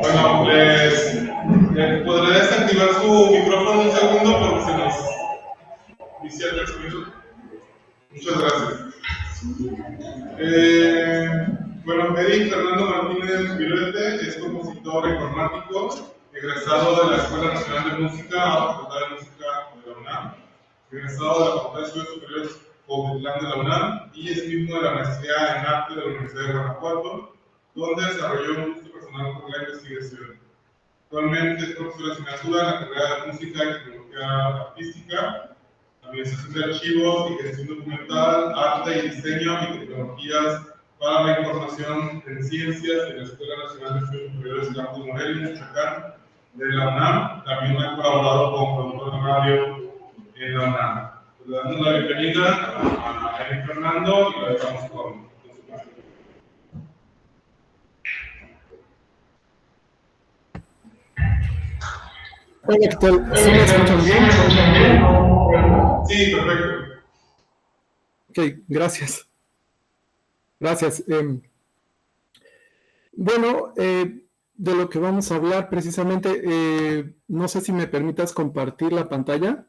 Bueno, les podré desactivar su micrófono un segundo porque se nos inicia el sonido. Muchas gracias. Bueno, Eric Fernando Martínez Viruete es compositor informático, egresado de la Escuela Nacional de Música, Facultad de Música de la UNAM, egresado de la Facultad de Estudios Superiores Cuautitlán de la UNAM y es mismo de la Maestría en Arte de la Universidad de Guanajuato, donde desarrolló un gusto personal por la investigación. Actualmente es profesor de asignatura en la carrera de Música y Tecnología Artística, Administración de Archivos y Gestión Documental, Arte y Diseño y Tecnologías para la Información en Ciencias en la Escuela Nacional de Estudios Superiores Campus Morelia, Michoacán, de la UNAM. También ha colaborado como productor de radio en la UNAM. Le damos la bienvenida a Eric Fernando y lo dejamos con su parte. Hola, ¿qué tal? ¿Sí me escuchan bien? Sí, perfecto. Ok, gracias. Gracias. Bueno, de lo que vamos a hablar precisamente, no sé si me permitas compartir la pantalla.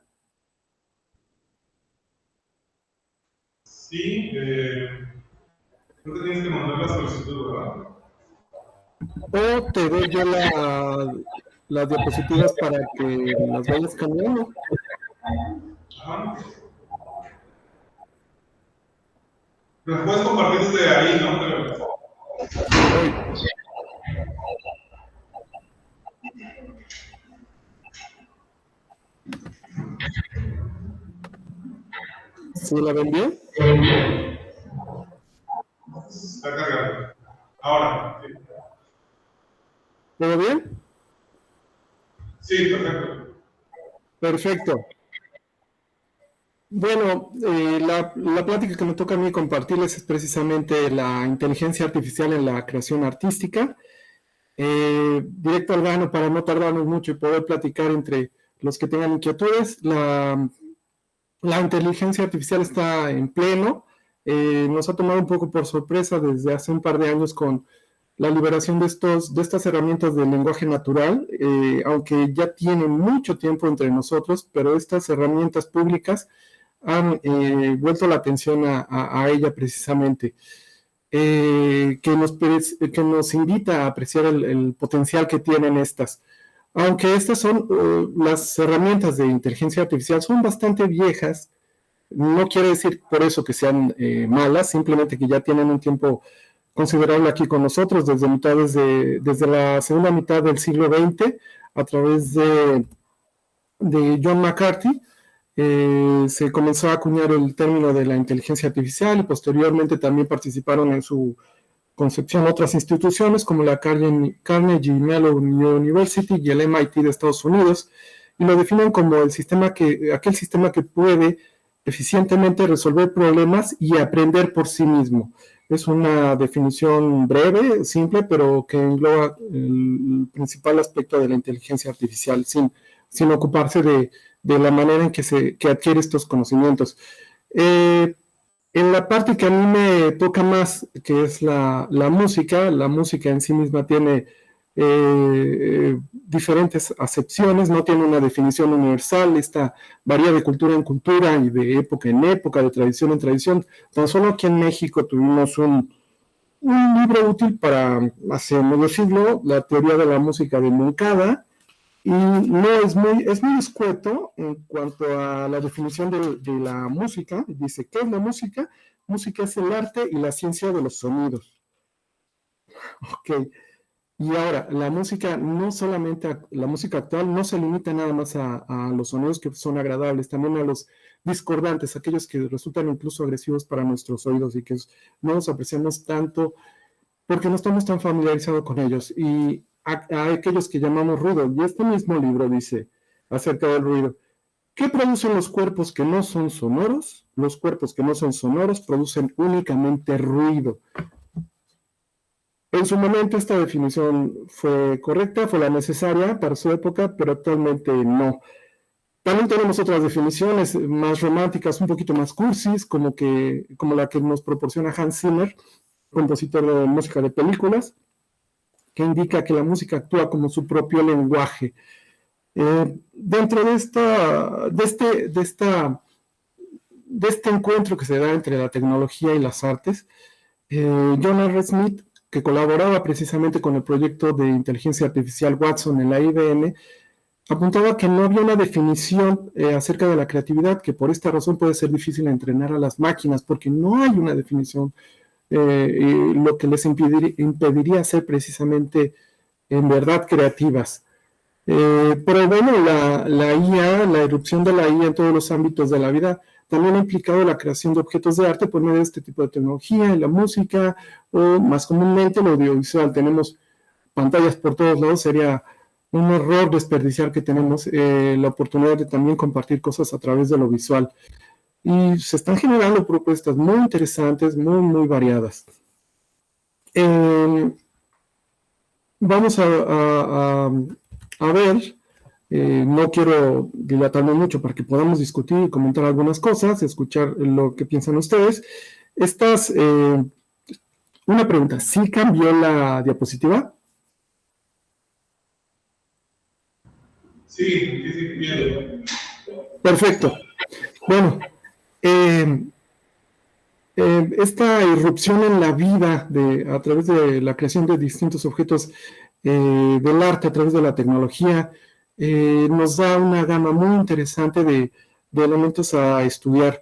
Sí, creo que tienes que mandar la solicitud, ¿verdad? O te doy yo las diapositivas para que las vayas cambiando. Ajá. Las puedes compartir desde ahí, ¿no? ¿Sí la ven bien? Está cargando. Ahora, sí. ¿Todo bien? Sí, perfecto. Perfecto. Bueno, la plática que me toca a mí compartirles es precisamente la inteligencia artificial en la creación artística. Directo al grano para no tardarnos mucho y poder platicar entre los que tengan inquietudes. La inteligencia artificial está en pleno. Nos ha tomado un poco por sorpresa desde hace un par de años con la liberación de estas herramientas del lenguaje natural, aunque ya tienen mucho tiempo entre nosotros, pero estas herramientas públicas han vuelto la atención a ella precisamente. Que nos invita a apreciar el potencial que tienen estas. Aunque estas son las herramientas de inteligencia artificial, son bastante viejas, no quiere decir por eso que sean malas, simplemente que ya tienen un tiempo considerable aquí con nosotros, desde la segunda mitad del siglo XX, a través de John McCarthy, se comenzó a acuñar el término de la inteligencia artificial y posteriormente también participaron en su concepción otras instituciones como la Carnegie Mellon University y el MIT de Estados Unidos, y lo definen como aquel sistema que puede eficientemente resolver problemas y aprender por sí mismo. Es una definición breve, simple, pero que engloba el principal aspecto de la inteligencia artificial, sin ocuparse de la manera en que adquiere estos conocimientos. En la parte que a mí me toca más, que es la música en sí misma tiene diferentes acepciones, no tiene una definición universal, esta varía de cultura en cultura y de época en época, de tradición en tradición. Tan solo aquí en México tuvimos un libro útil para hace medio siglo, la teoría de la música de Moncada, y no es muy escueto en cuanto a la definición de la música. Dice, ¿qué es la música? Música es el arte y la ciencia de los sonidos. Ok. Y ahora, la música actual no se limita nada más a los sonidos que son agradables, también a los discordantes, aquellos que resultan incluso agresivos para nuestros oídos y que no los apreciamos tanto porque no estamos tan familiarizados con ellos. Y a aquellos que llamamos ruido. Y este mismo libro dice acerca del ruido: ¿qué producen los cuerpos que no son sonoros? Los cuerpos que no son sonoros producen únicamente ruido. En su momento esta definición fue correcta, fue la necesaria para su época, pero actualmente no. También tenemos otras definiciones más románticas, un poquito más cursis, como la que nos proporciona Hans Zimmer, compositor de música de películas, que indica que la música actúa como su propio lenguaje. Dentro de este encuentro que se da entre la tecnología y las artes, John R. Smith, que colaboraba precisamente con el proyecto de inteligencia artificial Watson en la IBM, apuntaba que no había una definición acerca de la creatividad, que por esta razón puede ser difícil entrenar a las máquinas, porque no hay una definición, lo que les impediría ser precisamente en verdad creativas. Pero bueno, la IA, la irrupción de la IA en todos los ámbitos de la vida, también ha implicado la creación de objetos de arte por medio de este tipo de tecnología, en la música, o más comúnmente el audiovisual. Tenemos pantallas por todos lados, sería un error desperdiciar que tenemos la oportunidad de también compartir cosas a través de lo visual. Y se están generando propuestas muy interesantes, muy variadas. Vamos a ver, no quiero dilatarme mucho para que podamos discutir y comentar algunas cosas, escuchar lo que piensan ustedes. Una pregunta, ¿sí cambió la diapositiva? Sí, bien. Perfecto. Bueno, esta irrupción en la vida a través de la creación de distintos objetos del arte, a través de la tecnología, nos da una gama muy interesante de elementos a estudiar.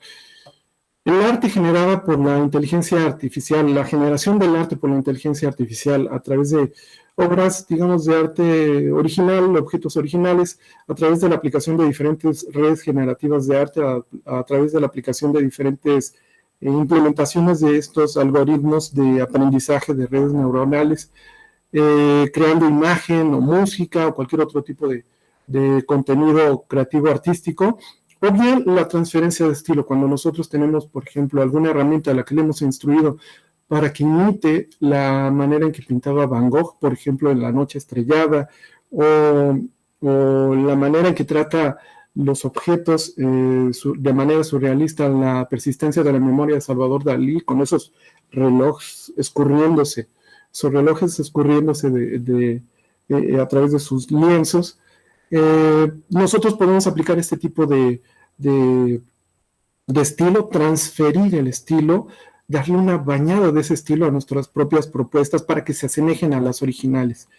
El arte generado por la inteligencia artificial, la generación del arte por la inteligencia artificial a través de obras, digamos, de arte original, objetos originales, a través de la aplicación de diferentes redes generativas de arte, a través de la aplicación de diferentes implementaciones de estos algoritmos de aprendizaje de redes neuronales, creando imagen o música o cualquier otro tipo de contenido creativo artístico, o bien la transferencia de estilo, cuando nosotros tenemos, por ejemplo, alguna herramienta a la que le hemos instruido para que imite la manera en que pintaba Van Gogh, por ejemplo, en La Noche Estrellada, o la manera en que trata los objetos de manera surrealista, la persistencia de la memoria de Salvador Dalí, con esos relojes escurriéndose a través de sus lienzos. Nosotros podemos aplicar este tipo de estilo, transferir el estilo, darle una bañada de ese estilo a nuestras propias propuestas para que se asemejen a las originales.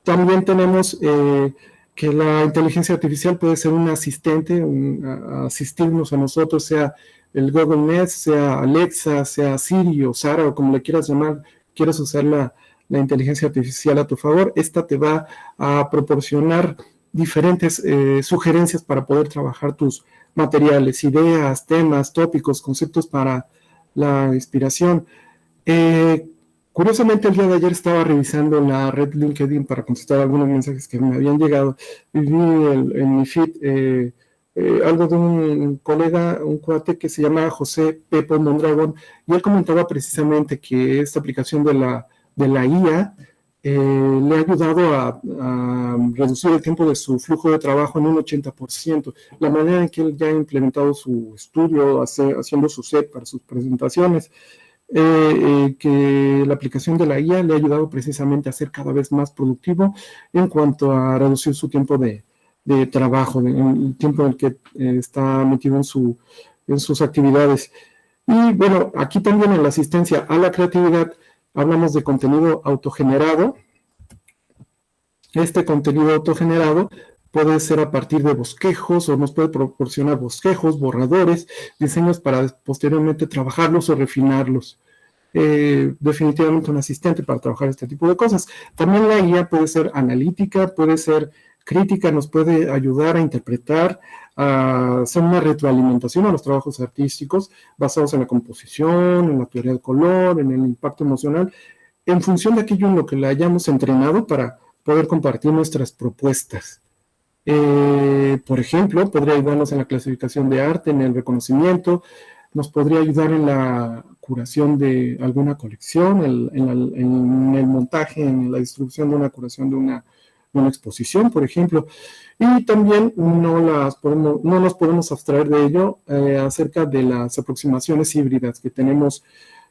También tenemos que la inteligencia artificial puede ser un asistente, asistirnos a nosotros, sea el Google Nest, sea Alexa, sea Siri o Sara, o como le quieras llamar, quieres usar la inteligencia artificial a tu favor. Esta te va a proporcionar diferentes sugerencias para poder trabajar tus materiales, ideas, temas, tópicos, conceptos para la inspiración. Curiosamente, el día de ayer estaba revisando la red LinkedIn para contestar algunos mensajes que me habían llegado y vi en mi feed algo de un colega, un cuate que se llama José Pepo Mondragón, y él comentaba precisamente que esta aplicación de la IA le ha ayudado a reducir el tiempo de su flujo de trabajo en un 80%. La manera en que él ya ha implementado su estudio, haciendo su set para sus presentaciones, que la aplicación de la IA le ha ayudado precisamente a ser cada vez más productivo en cuanto a reducir su tiempo de trabajo, el tiempo en el que está metido en sus actividades. Y bueno, aquí también en la asistencia a la creatividad hablamos de contenido autogenerado. Este contenido autogenerado puede ser a partir de bosquejos, o nos puede proporcionar bosquejos, borradores, diseños para posteriormente trabajarlos o refinarlos. Definitivamente un asistente para trabajar este tipo de cosas. También la IA puede ser analítica, puede ser crítica, nos puede ayudar a interpretar, a hacer una retroalimentación a los trabajos artísticos basados en la composición, en la teoría del color, en el impacto emocional, en función de aquello en lo que la hayamos entrenado para poder compartir nuestras propuestas. Por ejemplo, podría ayudarnos en la clasificación de arte, en el reconocimiento, nos podría ayudar en la curación de alguna colección, en el montaje, en la distribución de una curación de una exposición, por ejemplo. Y también no nos podemos abstraer de ello acerca de las aproximaciones híbridas que tenemos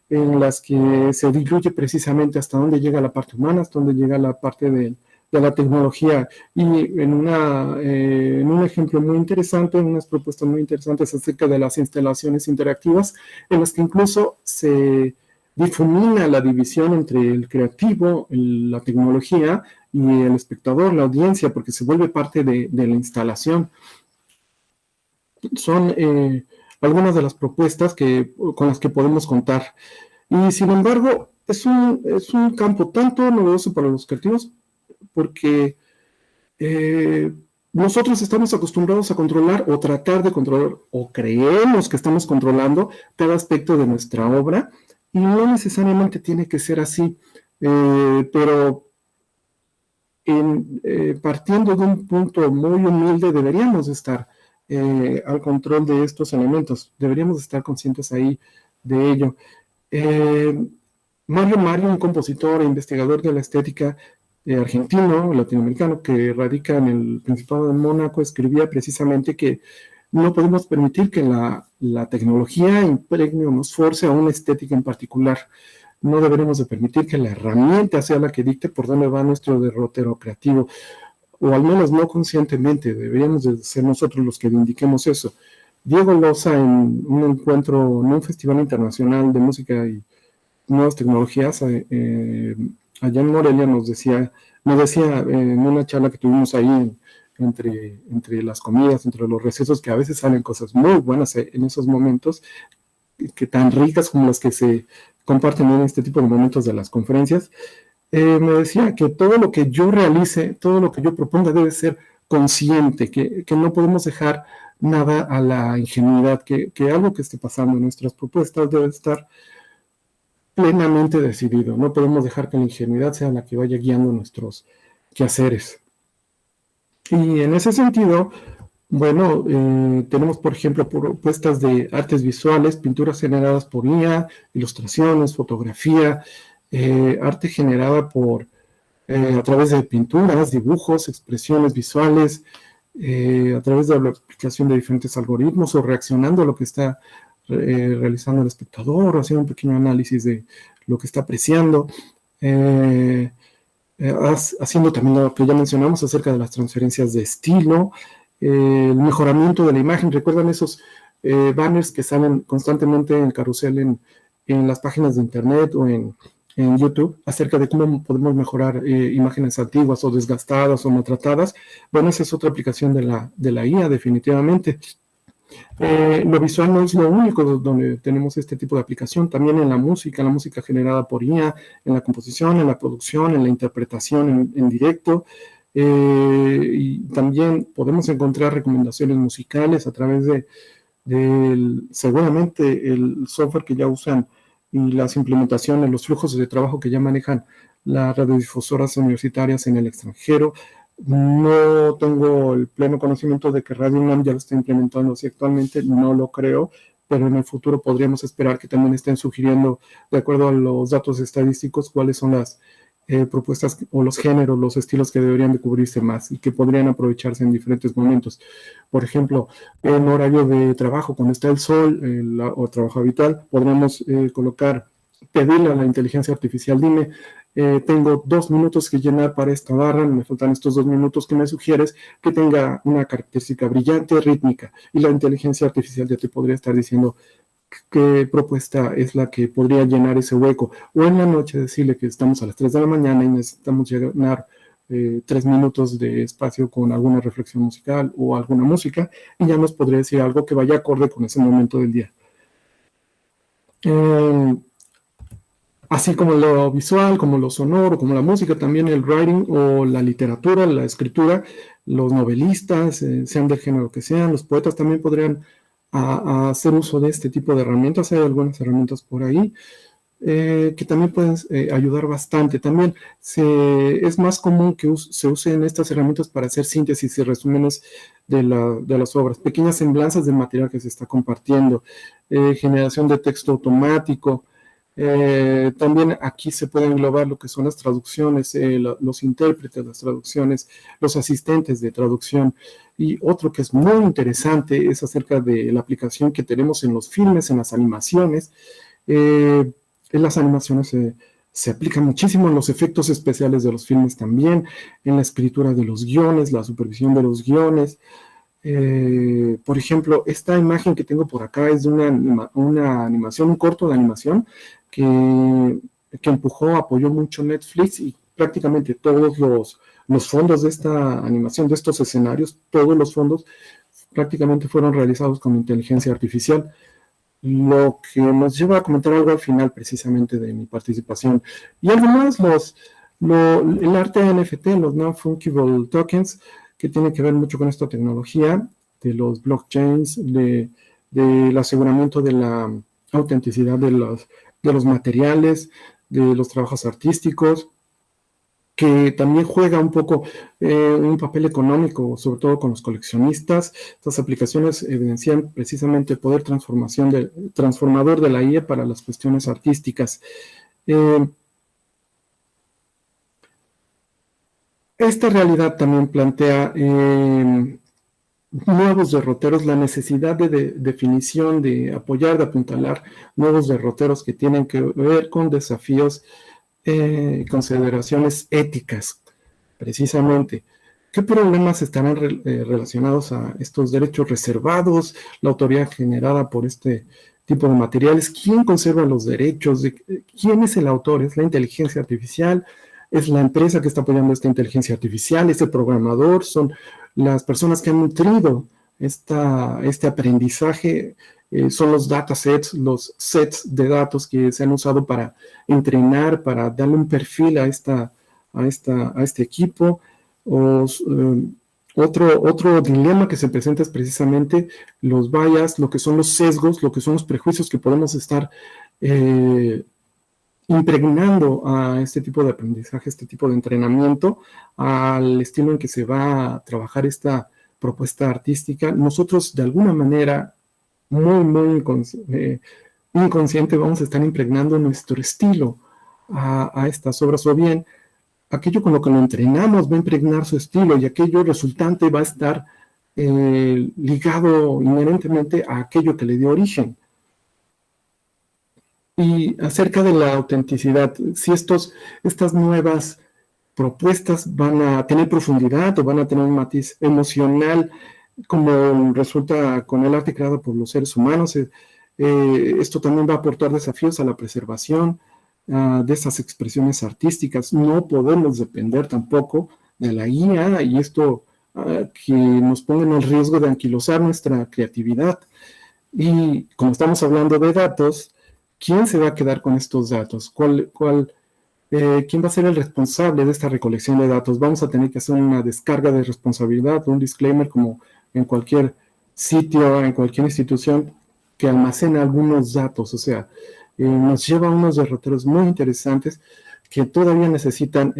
en las que se diluye precisamente hasta dónde llega la parte humana, hasta dónde llega la parte de la tecnología. Y en un ejemplo muy interesante, en unas propuestas muy interesantes acerca de las instalaciones interactivas, en las que incluso se difumina la división entre el creativo, la tecnología y el espectador, la audiencia, porque se vuelve parte de la instalación. Son algunas de las propuestas con las que podemos contar. Y sin embargo, es un campo tanto novedoso para los creativos porque nosotros estamos acostumbrados a controlar o tratar de controlar o creemos que estamos controlando cada aspecto de nuestra obra y no necesariamente tiene que ser así, pero partiendo de un punto muy humilde deberíamos estar al control de estos elementos, deberíamos estar conscientes ahí de ello. Mario, un compositor e investigador de la estética argentino, latinoamericano, que radica en el Principado de Mónaco, escribía precisamente que no podemos permitir que la tecnología impregne o nos force a una estética en particular. No deberemos de permitir que la herramienta sea la que dicte por dónde va nuestro derrotero creativo, o al menos no conscientemente, deberíamos de ser nosotros los que indiquemos eso. Diego Loza, en un encuentro, en un festival internacional de música y nuevas tecnologías, allá en Morelia, nos decía en una charla que tuvimos ahí entre las comidas, entre los recesos, que a veces salen cosas muy buenas en esos momentos, que tan ricas como las que se comparten en este tipo de momentos de las conferencias. Me decía que todo lo que yo realice, todo lo que yo proponga debe ser consciente, que no podemos dejar nada a la ingenuidad, que algo que esté pasando en nuestras propuestas debe estar plenamente decidido. No podemos dejar que la ingenuidad sea la que vaya guiando nuestros quehaceres. Y en ese sentido, bueno, tenemos, por ejemplo, propuestas de artes visuales, pinturas generadas por IA, ilustraciones, fotografía, arte generada a través de pinturas, dibujos, expresiones visuales, a través de la aplicación de diferentes algoritmos o reaccionando a lo que está realizando el espectador o haciendo un pequeño análisis de lo que está apreciando. Haciendo también lo que ya mencionamos acerca de las transferencias de estilo, el mejoramiento de la imagen. ¿Recuerdan esos banners que salen constantemente en el carrusel en las páginas de internet o en YouTube acerca de cómo podemos mejorar imágenes antiguas o desgastadas o maltratadas? Bueno, esa es otra aplicación de la IA, definitivamente. Lo visual no es lo único donde tenemos este tipo de aplicación, también en la música generada por IA, en la composición, en la producción, en la interpretación en directo, y también podemos encontrar recomendaciones musicales a través seguramente el software que ya usan y las implementaciones, los flujos de trabajo que ya manejan las radiodifusoras universitarias en el extranjero. No tengo el pleno conocimiento de que Radio UNAM ya lo está implementando así actualmente, no lo creo, pero en el futuro podríamos esperar que también estén sugiriendo, de acuerdo a los datos estadísticos, cuáles son las propuestas o los géneros, los estilos que deberían de cubrirse más y que podrían aprovecharse en diferentes momentos. Por ejemplo, en horario de trabajo, cuando está el sol o trabajo habitual, podríamos pedirle a la inteligencia artificial, dime, tengo 2 minutos que llenar para esta barra, me faltan estos 2 minutos que me sugieres que tenga una característica brillante, rítmica, y la inteligencia artificial ya te podría estar diciendo qué propuesta es la que podría llenar ese hueco, o en la noche decirle que estamos a las 3 de la mañana y necesitamos llenar 3 minutos de espacio con alguna reflexión musical o alguna música, y ya nos podría decir algo que vaya acorde con ese momento del día. Así como lo visual, como lo sonoro, como la música, también el writing o la literatura, la escritura, los novelistas, sean del género que sean, los poetas también podrían hacer uso de este tipo de herramientas. Hay algunas herramientas por ahí que también pueden ayudar bastante. También es más común que se usen estas herramientas para hacer síntesis y resúmenes de las obras, pequeñas semblanzas del material que se está compartiendo, generación de texto automático. También aquí se puede englobar lo que son las traducciones, los intérpretes, las traducciones, los asistentes de traducción. Y otro que es muy interesante es acerca de la aplicación que tenemos en los filmes, en las animaciones. En las animaciones se aplica muchísimo en los efectos especiales de los filmes también, en la escritura de los guiones, la supervisión de los guiones. Por ejemplo, esta imagen que tengo por acá es de una animación, un corto de animación que apoyó mucho Netflix, y prácticamente todos los fondos de esta animación, de estos escenarios, todos los fondos prácticamente fueron realizados con inteligencia artificial. Lo que nos lleva a comentar algo al final precisamente de mi participación. Y algo más, el arte NFT, los non-fungible tokens, que tiene que ver mucho con esta tecnología de los blockchains, del aseguramiento de la autenticidad de los materiales, de los trabajos artísticos, que también juega un poco un papel económico, sobre todo con los coleccionistas. Estas aplicaciones evidencian precisamente el poder transformador de la IA para las cuestiones artísticas. Esta realidad también plantea nuevos derroteros, la necesidad de definición, de apoyar, de apuntalar nuevos derroteros que tienen que ver con desafíos, consideraciones éticas, precisamente. ¿Qué problemas estarán relacionados a estos derechos reservados, la autoría generada por este tipo de materiales? ¿Quién conserva los derechos? ¿Quién es el autor? ¿Es la inteligencia artificial? ¿Es la empresa que está apoyando esta inteligencia artificial? ¿Es el programador? ¿Son las personas que han nutrido este aprendizaje? Son los datasets, los sets de datos que se han usado para entrenar, para darle un perfil a este equipo. Otro dilema que se presenta es precisamente los bias, lo que son los sesgos, lo que son los prejuicios que podemos estar impregnando a este tipo de aprendizaje, este tipo de entrenamiento, al estilo en que se va a trabajar esta propuesta artística. Nosotros, de alguna manera, muy inconsciente, vamos a estar impregnando nuestro estilo a estas obras, o bien aquello con lo que lo entrenamos va a impregnar su estilo, y aquello resultante va a estar ligado inherentemente a aquello que le dio origen. Y acerca de la autenticidad, si estas nuevas propuestas van a tener profundidad o van a tener un matiz emocional, como resulta con el arte creado por los seres humanos, esto también va a aportar desafíos a la preservación de esas expresiones artísticas. No podemos depender tampoco de la IA, y esto que nos ponga en el riesgo de anquilosar nuestra creatividad. Y como estamos hablando de datos, ¿quién se va a quedar con estos datos? ¿Quién va a ser el responsable de esta recolección de datos? Vamos a tener que hacer una descarga de responsabilidad, un disclaimer, como en cualquier sitio, en cualquier institución que almacena algunos datos. O sea, nos lleva a unos derroteros muy interesantes que todavía necesitan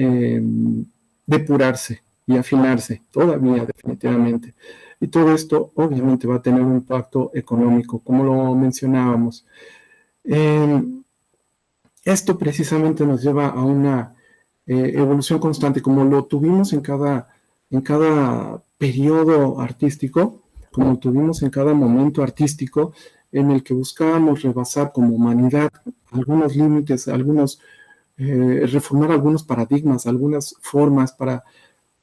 depurarse y afinarse, todavía definitivamente. Y todo esto obviamente va a tener un impacto económico, como lo mencionábamos. Esto precisamente nos lleva a una evolución constante, como lo tuvimos en cada periodo artístico, como lo tuvimos en cada momento artístico, en el que buscábamos rebasar como humanidad algunos límites, reformar algunos paradigmas, algunas formas, para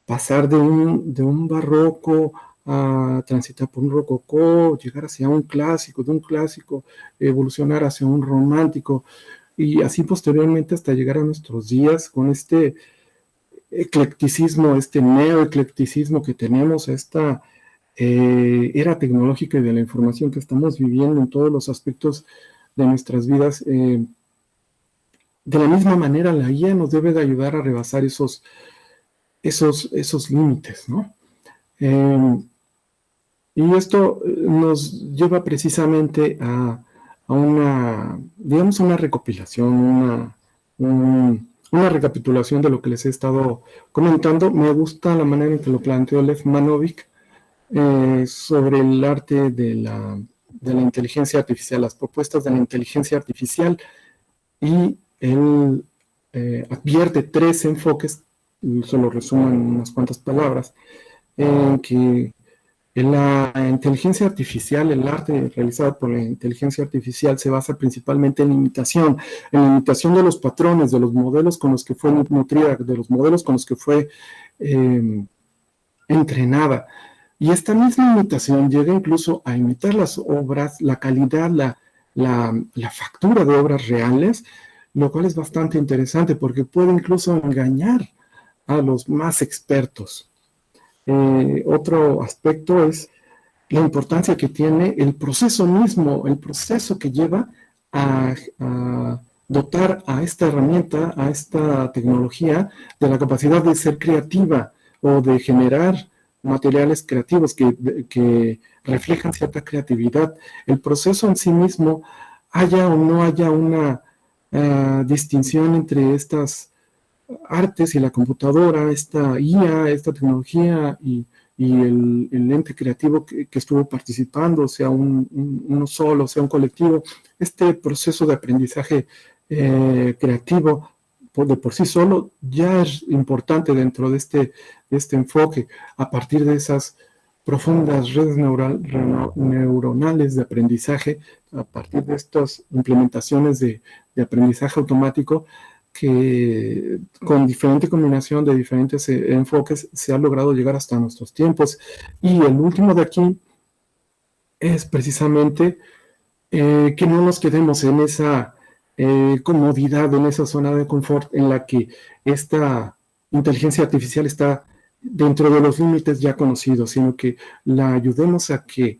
pasar de un barroco a transitar por un rococó, llegar hacia un clásico, de un clásico evolucionar hacia un romántico, y así posteriormente hasta llegar a nuestros días con este eclecticismo, este neoeclecticismo que tenemos, esta era tecnológica y de la información que estamos viviendo en todos los aspectos de nuestras vidas. De la misma manera, la IA nos debe de ayudar a rebasar esos límites, ¿no? Y esto nos lleva precisamente a una recopilación, una recapitulación de lo que les he estado comentando. Me gusta la manera en que lo planteó Lev Manovic sobre el arte de la inteligencia artificial, las propuestas de la inteligencia artificial, y él advierte 3 enfoques, se lo resumo en unas cuantas palabras, que En la inteligencia artificial, el arte realizado por la inteligencia artificial se basa principalmente en la imitación de los patrones, de los modelos con los que fue nutrida, de los modelos con los que fue entrenada. Y esta misma imitación llega incluso a imitar las obras, la calidad, la factura de obras reales, lo cual es bastante interesante porque puede incluso engañar a los más expertos. Otro aspecto es la importancia que tiene el proceso mismo, el proceso que lleva a dotar a esta herramienta, a esta tecnología, de la capacidad de ser creativa o de generar materiales creativos que reflejan cierta creatividad. El proceso en sí mismo, haya o no haya una distinción entre estas artes y la computadora, esta IA, esta tecnología y el ente creativo que estuvo participando, sea uno solo, sea un colectivo, este proceso de aprendizaje creativo de por sí solo ya es importante dentro de este enfoque, a partir de esas profundas redes neuronales de aprendizaje, a partir de estas implementaciones de aprendizaje automático, que con diferente combinación de diferentes enfoques se ha logrado llegar hasta nuestros tiempos. Y el último de aquí es precisamente que no nos quedemos en esa comodidad, en esa zona de confort en la que esta inteligencia artificial está dentro de los límites ya conocidos, sino que la ayudemos a que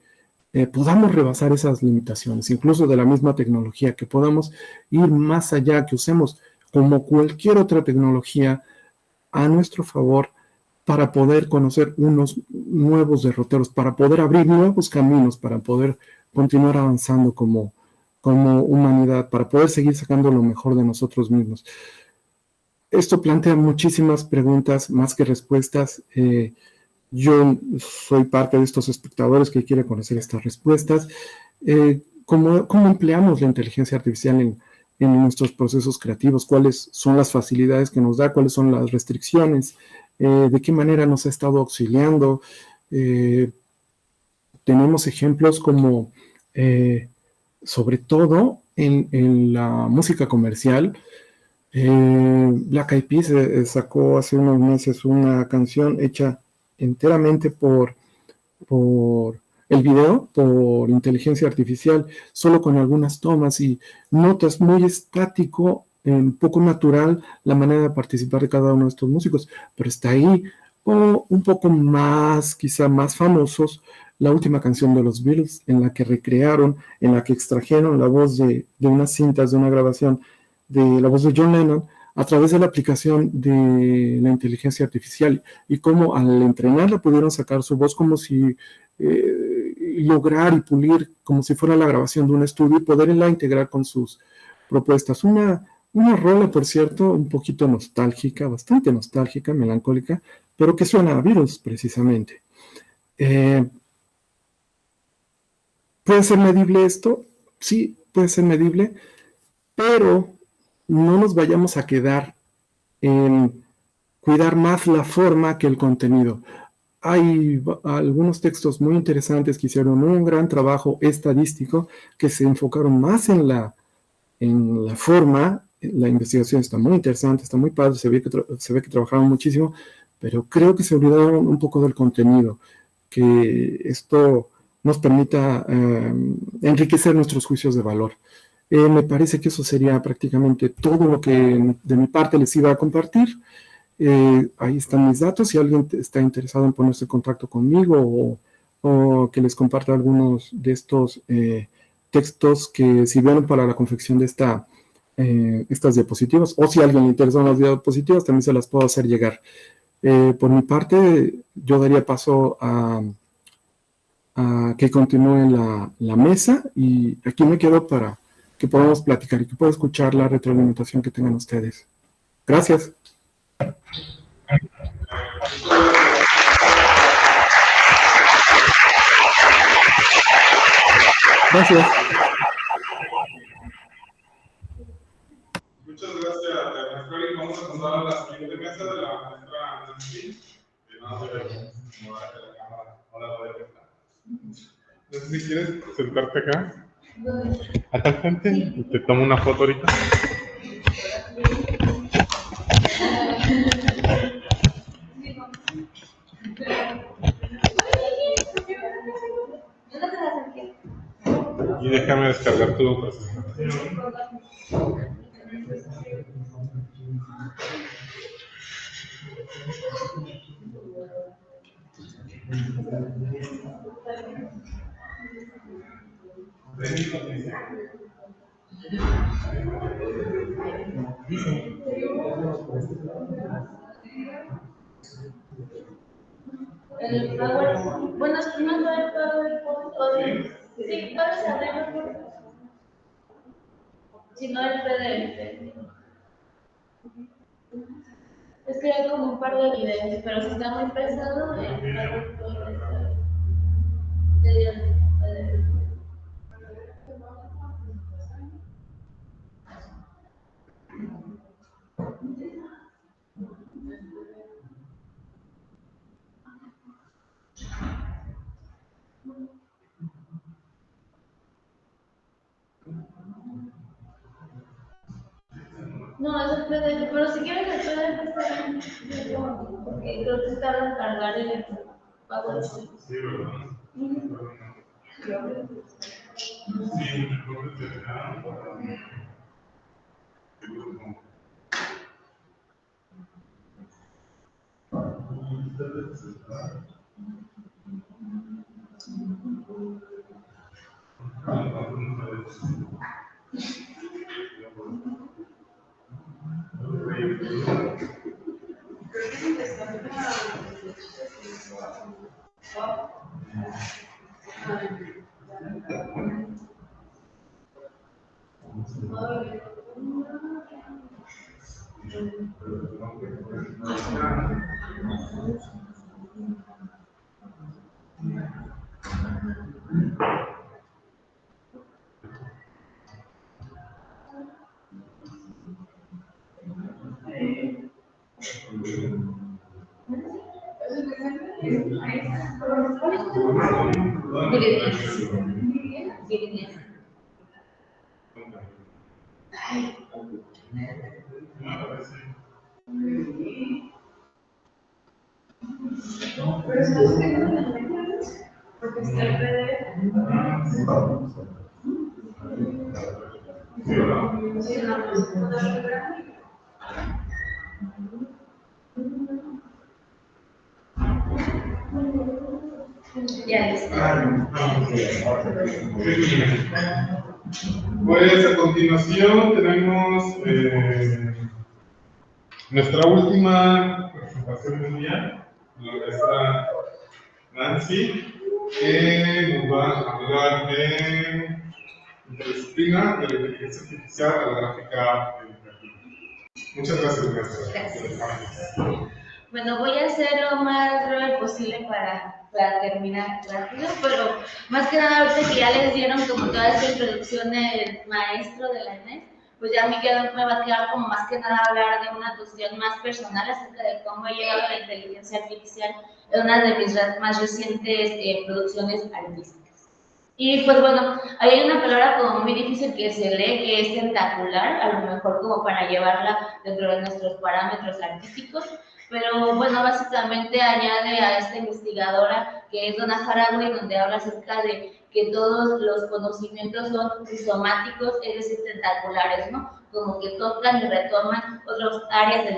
podamos rebasar esas limitaciones, incluso de la misma tecnología, que podamos ir más allá, que usemos como cualquier otra tecnología a nuestro favor para poder conocer unos nuevos derroteros, para poder abrir nuevos caminos, para poder continuar avanzando como humanidad, para poder seguir sacando lo mejor de nosotros mismos. Esto plantea muchísimas preguntas más que respuestas. Yo soy parte de estos espectadores que quiere conocer estas respuestas. ¿Cómo empleamos la inteligencia artificial en nuestros procesos creativos? ¿Cuáles son las facilidades que nos da? ¿Cuáles son las restricciones? ¿De qué manera nos ha estado auxiliando? Tenemos ejemplos como, sobre todo en la música comercial. Black Eyed Peas sacó hace unos meses una canción hecha enteramente por el video, por inteligencia artificial, solo con algunas tomas y notas, muy estático, poco natural la manera de participar de cada uno de estos músicos, pero está ahí. O un poco más, quizá más famosos, la última canción de los Beatles, en la que recrearon, en la que extrajeron la voz de unas cintas, de una grabación de la voz de John Lennon, a través de la aplicación de la inteligencia artificial, y cómo al entrenarla pudieron sacar su voz como si lograr y pulir como si fuera la grabación de un estudio y poderla integrar con sus propuestas. Una rola, por cierto, un poquito nostálgica, bastante nostálgica, melancólica, pero que suena a Beatles precisamente. ¿Puede ser medible esto? Sí, puede ser medible, pero no nos vayamos a quedar en cuidar más la forma que el contenido. Hay algunos textos muy interesantes que hicieron un gran trabajo estadístico, que se enfocaron más en la forma. La investigación está muy interesante, está muy padre, se ve que trabajaron muchísimo, pero creo que se olvidaron un poco del contenido, que esto nos permita enriquecer nuestros juicios de valor. Me parece que eso sería prácticamente todo lo que de mi parte les iba a compartir. Ahí están mis datos. Si alguien está interesado en ponerse en contacto conmigo o que les comparta algunos de estos textos que sirvieron para la confección de estas diapositivas, o si a alguien le interesan las diapositivas, también se las puedo hacer llegar. Por mi parte, yo daría paso a que continúe la mesa, y aquí me quedo para que podamos platicar y que pueda escuchar la retroalimentación que tengan ustedes. Gracias. Gracias. Muchas gracias, maestro Eric. Vamos a pasar a la siguiente mesa de la maestra Nancy. Nada, voy a acomodar la cámara. Ahora voy a empezar. No sé si quieres sentarte acá, acá al frente, y te tomo una foto ahorita. Y déjame descargar tu presentación. El PowerPoint. Bueno, es que no es el PowerPoint o de. Sí, puedes abrirlo. Si no, el PDF. Es que hay como un par de videos, pero si está muy pesado, el PowerPoint sería el PDF. No, es el PDF, pero si quieres el PDF está bien, porque creo que tarda en cargar el PowerPoint. Sí, ¿verdad? Sí, mejor te dejan para... Porque está el PDF. Ya está. Pues a continuación tenemos nuestra última presentación del día, la maestra Nancy, que nos va a hablar de interdisciplina de la inteligencia artificial a la gráfica educativa. Muchas gracias, maestra. Gracias. Bueno, voy a hacer lo más breve posible para terminar rápido, pero más que nada, ahorita que ya les dieron como toda esta introducción del maestro de la ENES, pues ya me va a quedar como más que nada hablar de una cuestión más personal acerca de cómo he llegado a la inteligencia artificial en una de mis más recientes producciones artísticas. Y pues bueno, hay una palabra como muy difícil que se lee, que es tentacular, a lo mejor como para llevarla dentro de nuestros parámetros artísticos, pero bueno, básicamente añade a esta investigadora que es Donna Haraway, donde habla acerca de que todos los conocimientos son rizomáticos, es decir, tentaculares, ¿no? Como que tocan y retoman otras áreas de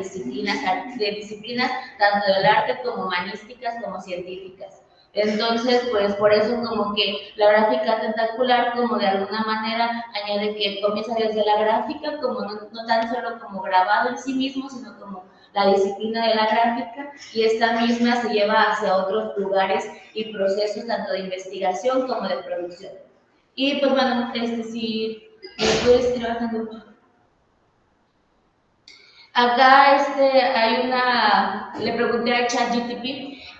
disciplinas tanto del arte como humanísticas como científicas. Entonces, pues por eso como que la gráfica tentacular como de alguna manera añade que comienza desde la gráfica, como no tan solo como grabado en sí mismo, sino como la disciplina de la gráfica, y esta misma se lleva hacia otros lugares y procesos tanto de investigación como de producción. Y pues bueno, si puedes ir bajando. Acá hay le pregunté a ChatGPT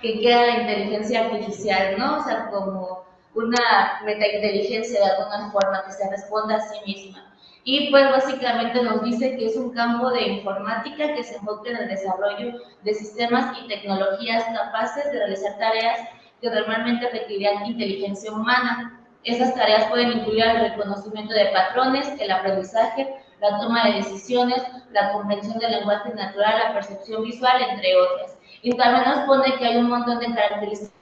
que qué era la inteligencia artificial, ¿no? O sea, como una metainteligencia de alguna forma que se responda a sí misma. Y pues básicamente nos dice que es un campo de informática que se enfoca en el desarrollo de sistemas y tecnologías capaces de realizar tareas que normalmente requerían inteligencia humana. Esas tareas pueden incluir el reconocimiento de patrones, el aprendizaje, la toma de decisiones, la comprensión del lenguaje natural, la percepción visual, entre otras. Y también nos pone que hay un montón de características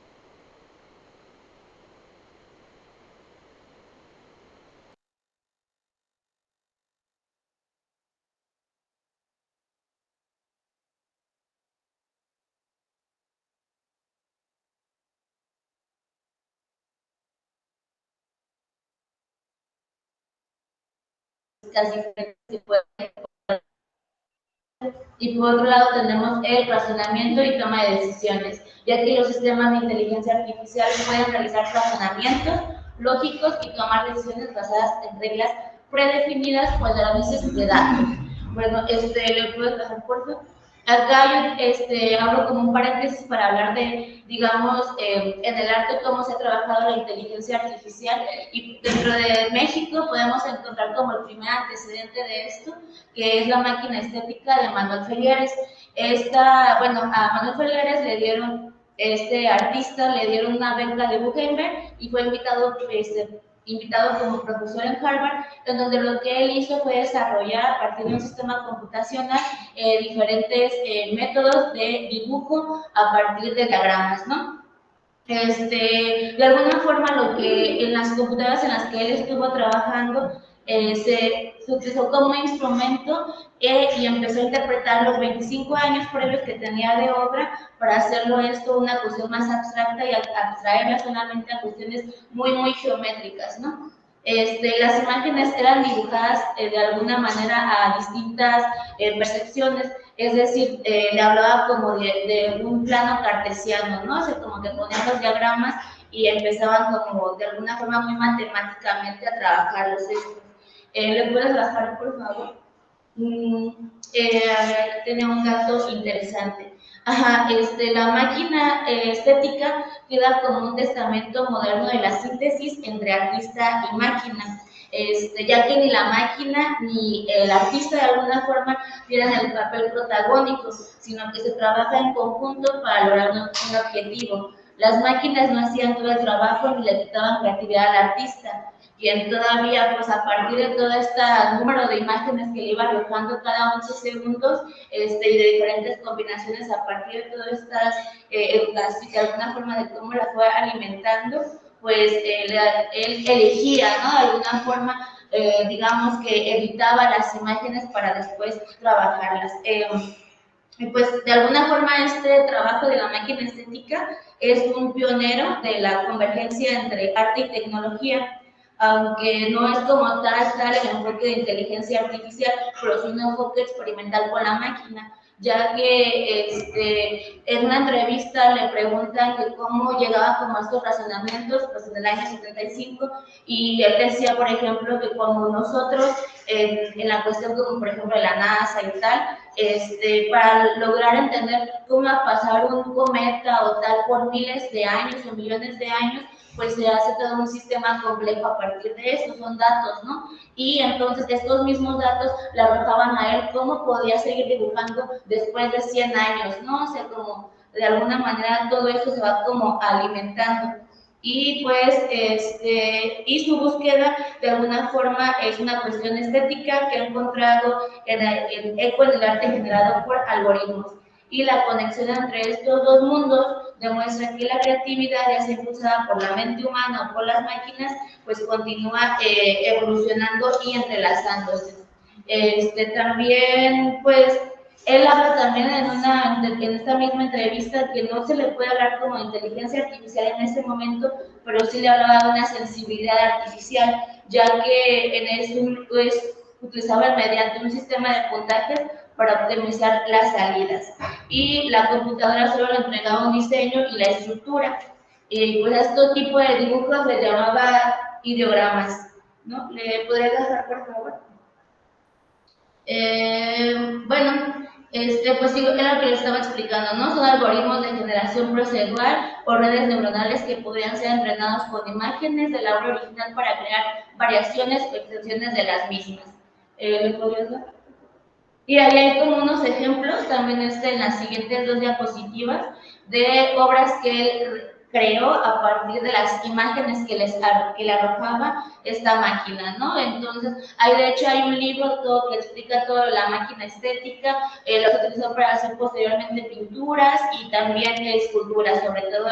diferentes y por otro lado tenemos el razonamiento y toma de decisiones, ya que los sistemas de inteligencia artificial pueden realizar razonamientos lógicos y tomar decisiones basadas en reglas predefinidas o análisis de datos. Bueno, ¿le puedes pasar por favor? Acá yo abro como un paréntesis para hablar de, digamos, en el arte cómo se ha trabajado la inteligencia artificial y dentro de México podemos encontrar como el primer antecedente de esto, que es la máquina estética de Manuel Feliares. Bueno, a Manuel Feliares le dieron, artista, le dieron una beca de Guggenheim y fue invitado como profesor en Harvard, en donde lo que él hizo fue desarrollar a partir de un sistema computacional diferentes métodos de dibujo a partir de diagramas, ¿no? De alguna forma lo que en las computadoras en las que él estuvo trabajando se utilizó como instrumento y empezó a interpretar los 25 años previos que tenía de obra para hacerlo esto una cuestión más abstracta y abstraerla solamente a cuestiones muy, muy geométricas, ¿no? Las imágenes eran dibujadas de alguna manera a distintas percepciones, es decir, le hablaba como de un plano cartesiano, ¿no? O sea, como que ponían los diagramas y empezaban como de alguna forma muy matemáticamente a trabajarlos estos. ¿Le puedes bajar, por favor? A ver, tenía un dato interesante. Ajá, la máquina estética queda como un testamento moderno de la síntesis entre artista y máquina. Ya que ni la máquina ni el artista de alguna forma tienen el papel protagónico, sino que se trabaja en conjunto para lograr un objetivo. Las máquinas no hacían todo el trabajo ni le quitaban creatividad al artista, quien todavía, pues a partir de todo este número de imágenes que le iba arrojando cada 11 segundos y de diferentes combinaciones a partir de todas estas educaciones, de alguna forma de cómo la fue alimentando, pues él elegía, ¿no? De alguna forma, digamos que editaba las imágenes para después trabajarlas. Y pues de alguna forma este trabajo de la máquina estética es un pionero de la convergencia entre arte y tecnología, aunque no es como tal el enfoque de inteligencia artificial, pero es un enfoque experimental con la máquina, ya que en una entrevista le preguntan que cómo llegaba como a estos razonamientos, pues en el año 75, y él decía, por ejemplo, que como nosotros, en la cuestión como por ejemplo de la NASA y tal, para lograr entender cómo va a pasar un cometa o tal por miles de años o millones de años, pues se hace todo un sistema complejo a partir de eso, son datos, ¿no? Y entonces estos mismos datos le arrojaban a él cómo podía seguir dibujando después de 100 años, ¿no? O sea, como de alguna manera todo esto se va como alimentando. Y pues, y su búsqueda de alguna forma es una cuestión estética que ha encontrado en eco en el arte generado por algoritmos. Y la conexión entre estos dos mundos demuestra que la creatividad, ya sea impulsada por la mente humana o por las máquinas, pues continúa evolucionando y entrelazándose. También, pues, él habla también en esta misma entrevista que no se le puede hablar como inteligencia artificial en ese momento, pero sí le hablaba de una sensibilidad artificial, ya que en eso pues, utilizaba mediante un sistema de puntajes para optimizar las salidas. Y la computadora solo le entregaba un diseño y la estructura. Y pues a este tipo de dibujos le llamaba ideogramas, ¿no? ¿Le podría dejar, por favor? Bueno, pues sí, era lo que les estaba explicando, ¿no? Son algoritmos de generación procedural o redes neuronales que podrían ser entrenados con imágenes de la obra original para crear variaciones o extensiones de las mismas. ¿Le podrías dar? Y ahí hay como unos ejemplos, también en las siguientes dos diapositivas, de obras que él creó a partir de las imágenes que le arrojaba esta máquina, ¿no? Entonces, de hecho hay un libro todo que explica toda la máquina estética, los utilizó para hacer posteriormente pinturas y también esculturas, sobre todo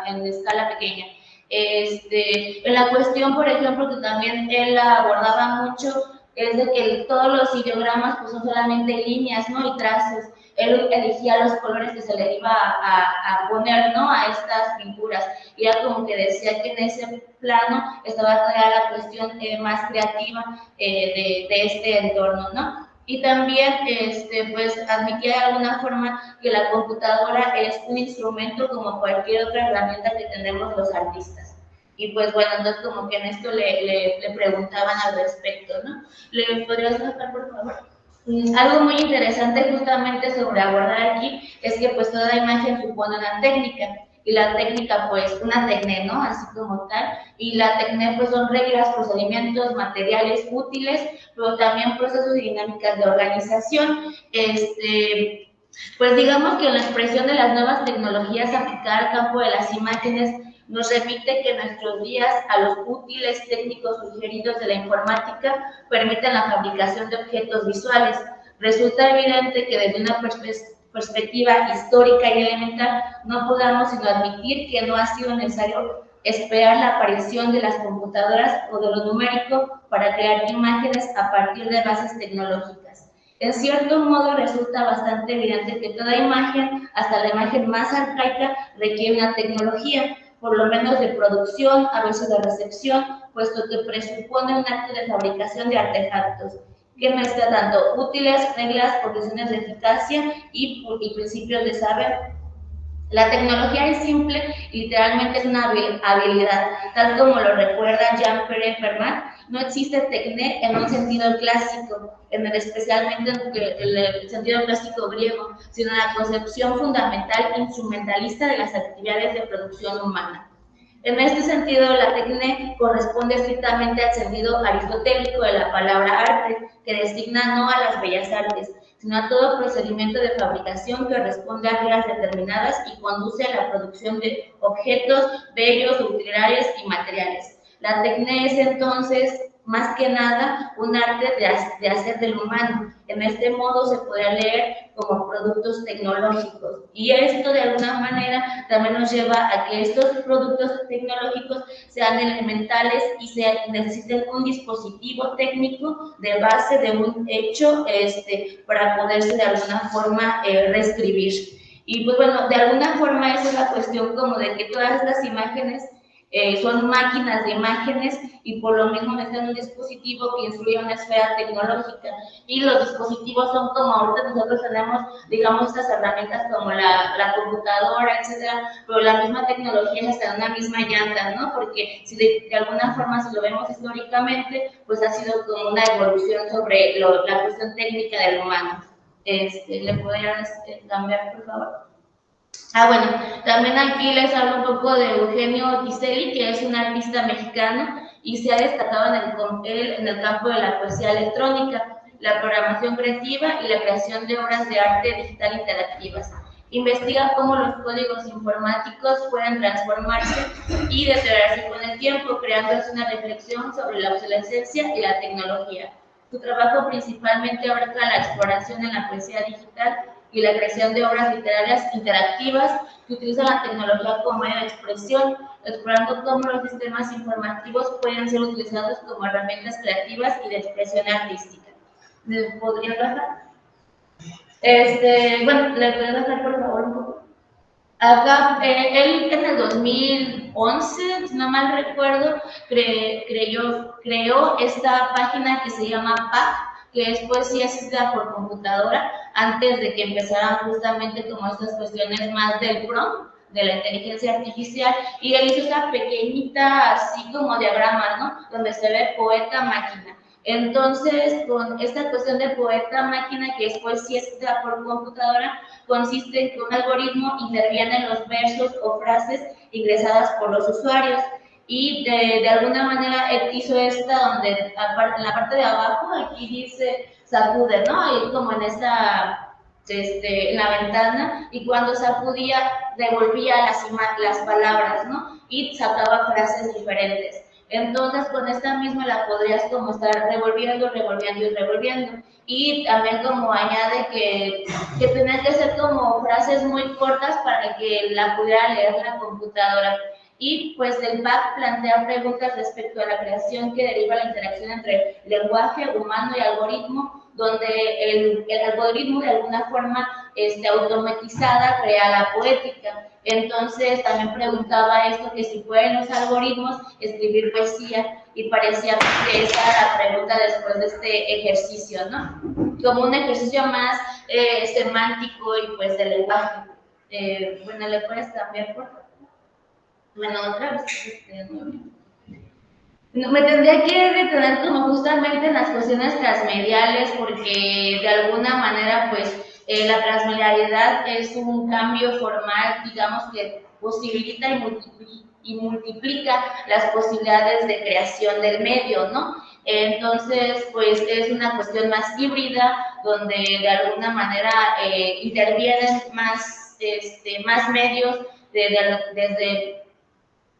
en escala pequeña. En la cuestión, por ejemplo, que también él abordaba mucho, es de que todos los ideogramas pues, son solamente líneas, ¿no? Y trazos. Él elegía los colores que se le iba a poner, ¿no? A estas pinturas. Y era como que decía que en ese plano estaba toda la cuestión más creativa de este entorno, ¿no? Y también, pues, admitía de alguna forma que la computadora es un instrumento como cualquier otra herramienta que tenemos los artistas. Y pues bueno, entonces como que en esto le preguntaban al respecto, ¿no? ¿Le podrías dejar, por favor? Algo muy interesante justamente sobre abordar aquí es que pues toda imagen supone una técnica y la técnica pues una tecné, ¿no? Así como tal, y la tecné pues son reglas, procedimientos, materiales útiles, pero también procesos y dinámicas de organización. Pues digamos que la expresión de las nuevas tecnologías aplicada al campo de las imágenes nos remite que en nuestros días a los útiles técnicos sugeridos de la informática permiten la fabricación de objetos visuales. Resulta evidente que desde una perspectiva histórica y elemental no podamos sino admitir que no ha sido necesario esperar la aparición de las computadoras o de lo numérico para crear imágenes a partir de bases tecnológicas. En cierto modo resulta bastante evidente que toda imagen, hasta la imagen más arcaica, requiere una tecnología, por lo menos de producción, a veces de recepción, puesto que presupone un acto de fabricación de artefactos, que mezcla tanto útiles, reglas, condiciones de eficacia y principios de saber. La tecnología es simple y literalmente es una habilidad, tal como lo recuerda Jean-Pierre Fermat. No existe tecné en un sentido clásico, especialmente en el sentido clásico griego, sino en la concepción fundamental instrumentalista de las actividades de producción humana. En este sentido, la tecné corresponde estrictamente al sentido aristotélico de la palabra arte, que designa no a las bellas artes, sino a todo procedimiento de fabricación que responde a reglas determinadas y conduce a la producción de objetos bellos, utilitarios y materiales. La tecné es entonces, más que nada, un arte de hacer del humano. En este modo se podría leer como productos tecnológicos. Y esto, de alguna manera, también nos lleva a que estos productos tecnológicos sean elementales y necesiten un dispositivo técnico de base de un hecho para poderse de alguna forma reescribir. Y pues bueno, de alguna forma esa es la cuestión como de que todas estas imágenes son máquinas de imágenes y por lo mismo necesitan un dispositivo que influye en una esfera tecnológica. Y los dispositivos son como ahorita nosotros tenemos, digamos, estas herramientas como la computadora, etcétera, pero la misma tecnología está en una misma llanta, ¿no? Porque si de alguna forma, si lo vemos históricamente, pues ha sido como una evolución sobre la cuestión técnica del humano. ¿Le podrías cambiar, por favor? Bueno, también aquí les hablo un poco de Eugenio Tiselli, que es un artista mexicano y se ha destacado en el campo de la poesía electrónica, la programación creativa y la creación de obras de arte digital interactivas. Investiga cómo los códigos informáticos pueden transformarse y deteriorarse con el tiempo, creando una reflexión sobre la obsolescencia y la tecnología. Su trabajo principalmente abarca la exploración en la poesía digital y la creación de obras literarias interactivas que utilizan la tecnología como medio de expresión, explorando cómo los sistemas informativos pueden ser utilizados como herramientas creativas y de expresión artística. ¿Me podría bajar? Bueno, ¿le puedo bajar por favor un poco? Acá, él en el 2011, si no mal recuerdo, creó esta página que se llama PAC, que es poesía asistida por computadora, antes de que empezaran justamente como estas cuestiones más del prompt, de la inteligencia artificial, y él hizo esta pequeñita, así como diagrama, ¿no? Donde se ve poeta-máquina. Entonces, con esta cuestión de poeta-máquina, que es poesía escrita por computadora, consiste en que un algoritmo interviene en los versos o frases ingresadas por los usuarios. Y de alguna manera él hizo esta donde en la parte de abajo, aquí dice sacude, ¿no? Y como en esta en la ventana, y cuando sacudía devolvía las palabras, ¿no? Y sacaba frases diferentes. Entonces con esta misma la podrías como estar revolviendo, revolviendo y revolviendo. Y también como añade que tenían que ser como frases muy cortas para que la pudiera leer la computadora. Y pues el BAC plantea preguntas respecto a la creación que deriva la interacción entre lenguaje humano y algoritmo, donde el algoritmo de alguna forma automatizada crea la poética. Entonces también preguntaba esto, que si pueden los algoritmos escribir poesía, y parecía que esa era la pregunta después de este ejercicio, ¿no? Como un ejercicio más semántico y pues de lenguaje. Bueno, ¿le puedes cambiar, por favor? Bueno, otra vez. Me tendría que detener como justamente en las cuestiones transmediales, porque de alguna manera pues la transmedialidad es un cambio formal, digamos, que posibilita y multiplica las posibilidades de creación del medio, ¿no? Entonces, pues es una cuestión más híbrida, donde de alguna manera intervienen más medios desde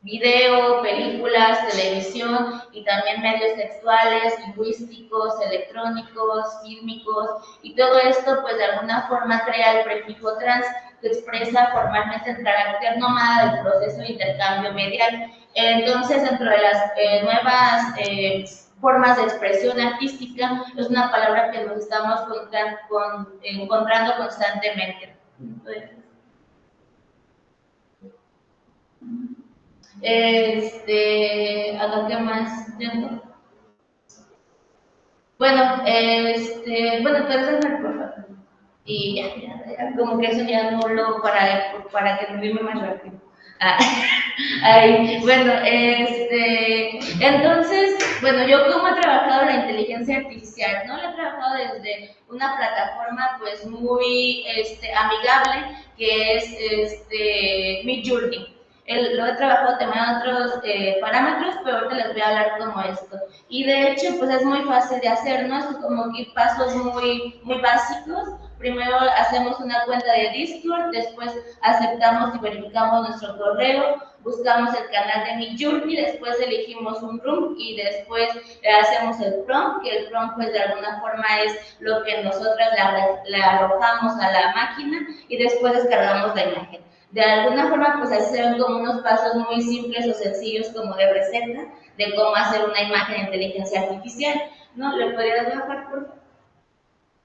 video, películas, televisión, y también medios textuales, lingüísticos, electrónicos, fílmicos, y todo esto pues de alguna forma crea el prefijo trans, que expresa formalmente el carácter nómada del proceso de intercambio medial. Entonces, dentro de las nuevas formas de expresión artística, es una palabra que nos estamos encontrando constantemente. ¿A qué más? Bueno, bueno, tercer por favor. Y ya, como que eso ya no lo para que termine más rápido. Bueno, entonces, bueno, yo como he trabajado la inteligencia artificial, ¿no? La he trabajado desde una plataforma pues muy amigable, que es Midjourney. Lo he trabajado también en otros parámetros, pero ahorita les voy a hablar como esto. Y de hecho, pues es muy fácil de hacer, ¿no? Es como que pasos muy básicos. Primero hacemos una cuenta de Discord, después aceptamos y verificamos nuestro correo, buscamos el canal de Midjourney, después elegimos un room y después hacemos el prompt, que el prompt pues de alguna forma es lo que nosotras le arrojamos a la máquina, y después descargamos la imagen. De alguna forma pues así se ven como unos pasos muy simples o sencillos como de receta de cómo hacer una imagen de inteligencia artificial, ¿no? ¿Le podrías bajar, por favor?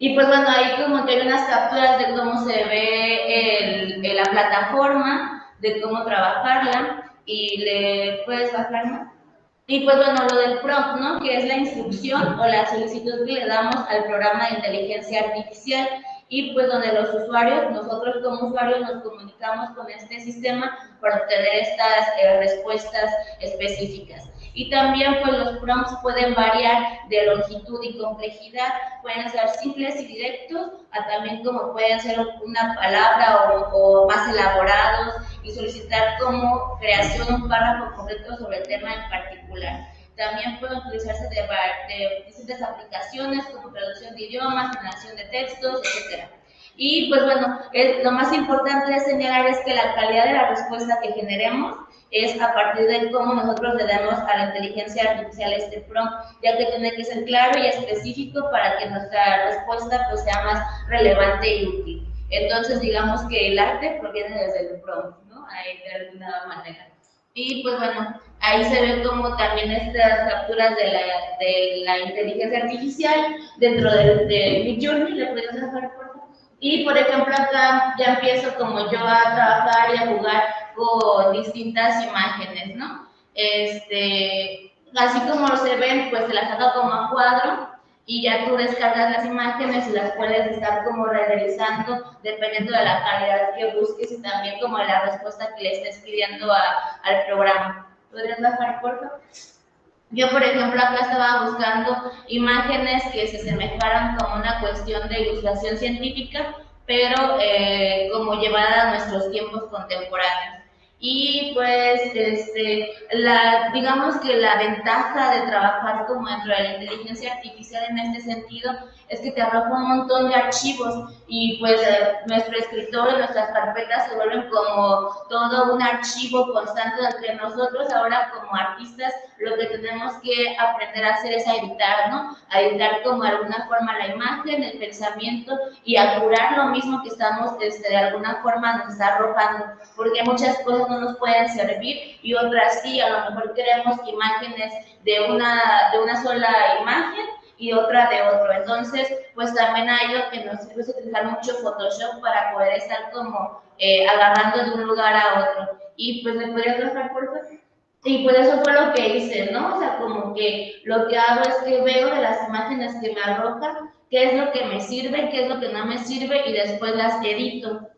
Y pues bueno, ahí como que hay unas capturas de cómo se ve la plataforma, de cómo trabajarla, y le puedes bajar más. Y pues bueno, lo del prompt, ¿no? Que es la instrucción o la solicitud que le damos al programa de inteligencia artificial, y pues donde los usuarios, nosotros como usuarios nos comunicamos con este sistema para obtener estas respuestas específicas. Y también pues los prompts pueden variar de longitud y complejidad, pueden ser simples y directos, a también como pueden ser una palabra o más elaborados, y solicitar como creación un párrafo completo sobre el tema en particular. También pueden utilizarse de distintas aplicaciones como traducción de idiomas, generación de textos, etc. Y pues bueno, lo más importante de señalar es que la calidad de la respuesta que generemos es a partir de cómo nosotros le damos a la inteligencia artificial este prompt, ya que tiene que ser claro y específico para que nuestra respuesta pues sea más relevante y útil. Entonces digamos que el arte proviene desde el prompt, ¿no? Ahí de alguna manera. Y pues bueno, ahí se ven como también estas capturas de la inteligencia artificial dentro de Midjourney. ¿Le puedes dejar, por favor? Y por ejemplo acá ya empiezo como yo a trabajar y a jugar con distintas imágenes, ¿no? Así como se ven, pues se las hago como a cuadro, y ya tú descargas las imágenes y las puedes estar como renderizando dependiendo de la calidad que busques y también como de la respuesta que le estés pidiendo al programa. ¿Podrías bajar, por favor? Yo, por ejemplo, acá estaba buscando imágenes que se asemejaran como una cuestión de ilustración científica, pero como llevada a nuestros tiempos contemporáneos. Y pues, digamos que la ventaja de trabajar como dentro de la inteligencia artificial en este sentido es que te arroja un montón de archivos y pues nuestro escritorio, nuestras carpetas se vuelven como todo un archivo constante entre nosotros. Ahora como artistas lo que tenemos que aprender a hacer es a editar, ¿no? A editar como de alguna forma la imagen, el pensamiento y a curar lo mismo que estamos de alguna forma nos está arrojando, porque muchas cosas no nos pueden servir y otras sí. A lo mejor queremos imágenes de una sola imagen y otra de otro. Entonces, pues también hay lo que nos sirve es utilizar mucho Photoshop para poder estar como agarrando de un lugar a otro. Y pues me podría trabajar por favor. Y pues eso fue lo que hice, ¿no? O sea, como que lo que hago es que veo de las imágenes que me arrojan qué es lo que me sirve, qué es lo que no me sirve y después las edito.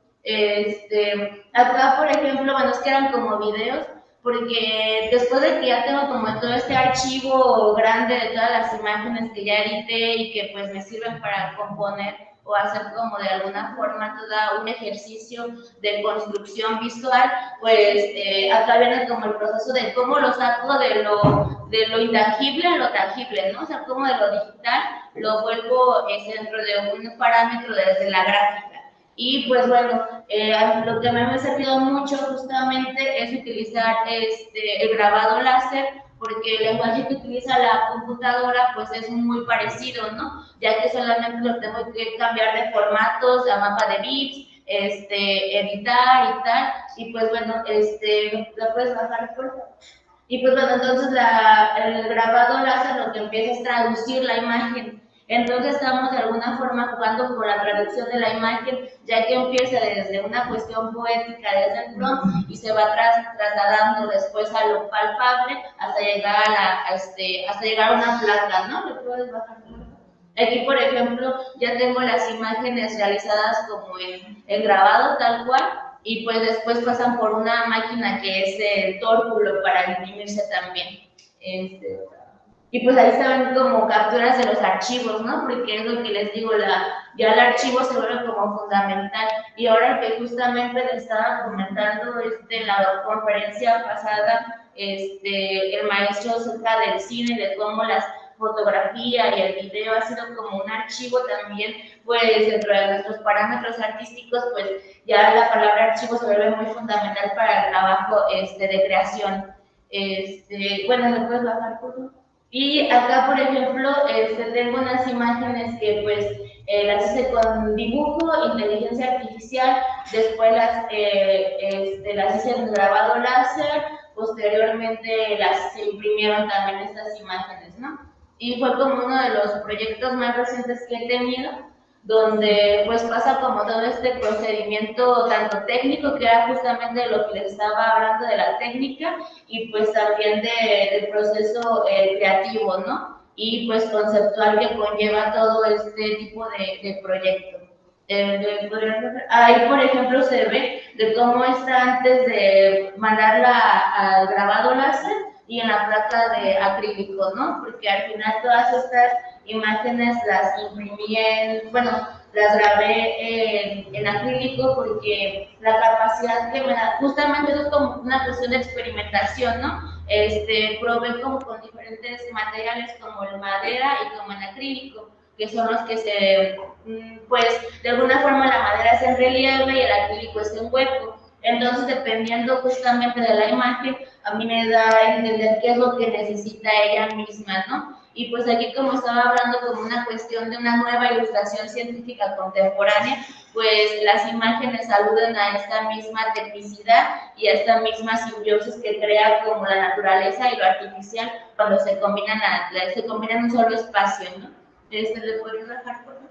Acá, por ejemplo, bueno, es que eran como videos, porque después de que ya tengo como todo este archivo grande de todas las imágenes que ya edité y que pues me sirven para componer o hacer como de alguna forma todo un ejercicio de construcción visual, pues acá viene como el proceso de cómo lo saco de lo intangible a lo tangible, ¿no? O sea, cómo de lo digital lo vuelvo dentro de un parámetro desde la gráfica. Y pues bueno, lo que me ha servido mucho justamente es utilizar el grabado láser, porque el lenguaje que utiliza la computadora pues es muy parecido, ¿no? Ya que solamente lo tengo que cambiar de formatos, a mapa de bits, editar y tal, y pues bueno, ¿lo puedes bajar por favor? Y pues bueno, entonces el grabado láser lo que empieza es traducir la imagen. Entonces estamos de alguna forma jugando con la traducción de la imagen, ya que empieza desde una cuestión poética, desde el prompt, y se va trasladando después a lo palpable hasta llegar hasta llegar a una placa, ¿no? ¿Le puedes bajar? Aquí, por ejemplo, ya tengo las imágenes realizadas como en grabado tal cual, y pues después pasan por una máquina que es el tórculo para imprimirse también. Y pues ahí estaban como capturas de los archivos, ¿no? Porque es lo que les digo, ya el archivo se vuelve como fundamental. Y ahora que justamente les estaba comentando la conferencia pasada, el maestro acerca del cine, de cómo las fotografía y el video ha sido como un archivo también, pues dentro de nuestros parámetros artísticos, pues ya la palabra archivo se vuelve muy fundamental para el trabajo de creación. Bueno, ¿me puedes bajar, por favor? Y acá, por ejemplo, tengo unas imágenes que pues las hice con dibujo, inteligencia artificial, después las hice en grabado láser, posteriormente se imprimieron también estas imágenes, ¿no? Y fue como uno de los proyectos más recientes que he tenido, donde pues pasa como todo este procedimiento tanto técnico, que era justamente lo que les estaba hablando de la técnica, y pues también del proceso creativo, ¿no? Y pues conceptual que conlleva todo este tipo de proyecto. Ahí, por ejemplo, se ve de cómo está antes de mandarla al grabado láser y en la placa de acrílico, ¿no? Porque al final todas estas imágenes las imprimí bueno, las grabé en acrílico porque la capacidad que me da, justamente eso es como una cuestión de experimentación, ¿no? Probé como con diferentes materiales como en madera y como en acrílico, que son los que pues de alguna forma la madera es en relieve y el acrílico es en hueco. Entonces, dependiendo justamente de la imagen, a mí me da a entender qué es lo que necesita ella misma, ¿no? Y pues aquí, como estaba hablando como una cuestión de una nueva ilustración científica contemporánea, pues las imágenes aluden a esta misma tecnicidad y a esta misma simbiosis que crea como la naturaleza y lo artificial cuando se combinan en un solo espacio, ¿no? ¿Le podría dejar por favor?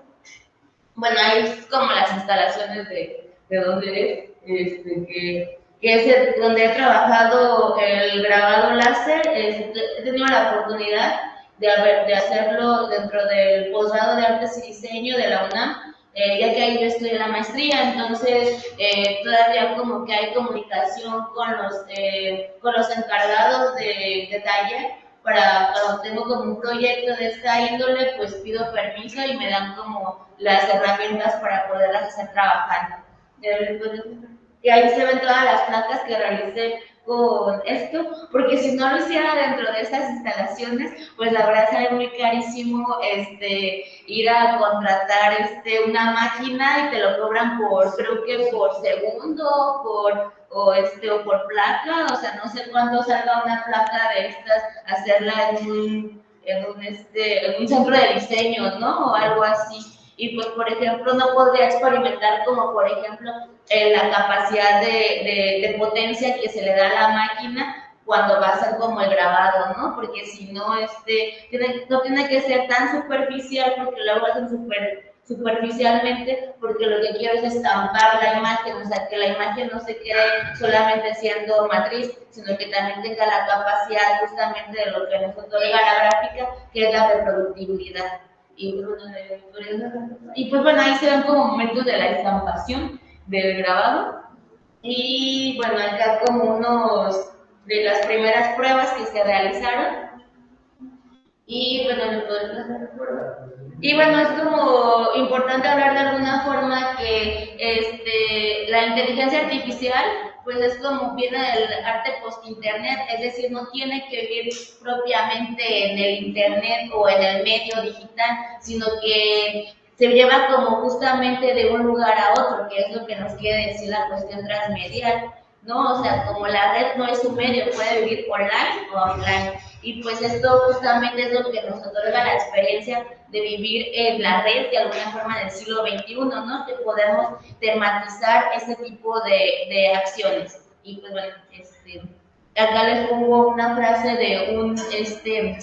Bueno, ahí es como las instalaciones de donde que es donde he trabajado el grabado láser. He tenido la oportunidad de hacerlo dentro del posgrado de Artes y Diseño de la UNAM, ya que ahí yo estudié la maestría. Entonces todavía como que hay comunicación con los encargados de taller, para cuando tengo como un proyecto de esta índole, pues pido permiso y me dan como las herramientas para poderlas hacer trabajando. Y ahí se ven todas las placas que realicé con esto, porque si no lo hiciera dentro de esas instalaciones, pues la verdad sale muy carísimo ir a contratar una máquina y te lo cobran por, creo que por segundo, o por placa, o sea, no sé cuánto salga una placa de estas, hacerla en un centro de diseño, ¿no? O algo así. Y pues, por ejemplo, no podría experimentar como, por ejemplo, la capacidad de potencia que se le da a la máquina cuando va a ser como el grabado, ¿no? Porque si no, no tiene que ser tan superficial, porque luego hacen superficialmente, porque lo que quiero es estampar la imagen, o sea, que la imagen no se quede solamente siendo matriz, sino que también tenga la capacidad justamente de lo que nos otorga la gráfica, que es la reproductibilidad. Y pues bueno, ahí se ven como momentos de la estampación del grabado. Y bueno, acá como unos de las primeras pruebas que se realizaron. Y bueno, y bueno, es como importante hablar de alguna forma que la inteligencia artificial pues es como viene del arte post-internet, es decir, no tiene que vivir propiamente en el internet o en el medio digital, sino que se lleva como justamente de un lugar a otro, que es lo que nos quiere decir la cuestión transmedial, ¿no? O sea, como la red no es un medio, puede vivir online o offline. Y pues esto justamente es lo que nos otorga la experiencia de vivir en la red de alguna forma del siglo XXI, ¿no? Que podemos tematizar ese tipo de acciones. Y pues bueno, acá les pongo una frase de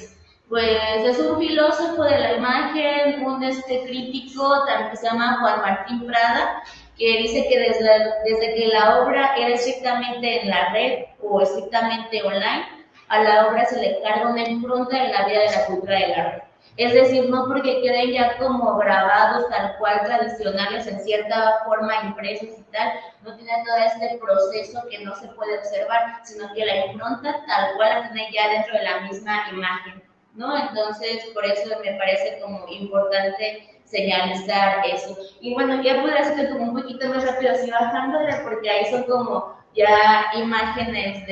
pues es un filósofo de la imagen, un crítico también que se llama Juan Martín Prada, que dice que desde que la obra era estrictamente en la red o estrictamente online, a la obra se le carga una impronta en la vida de la cultura del arte. Es decir, no porque queden ya como grabados tal cual tradicionales en cierta forma impresos y tal, no tienen todo este proceso que no se puede observar, sino que la impronta tal cual la tiene ya dentro de la misma imagen, ¿no? Entonces, por eso me parece como importante señalizar eso. Y bueno, ya podrás ser como un poquito más rápido así bajándole, porque ahí son como ya imágenes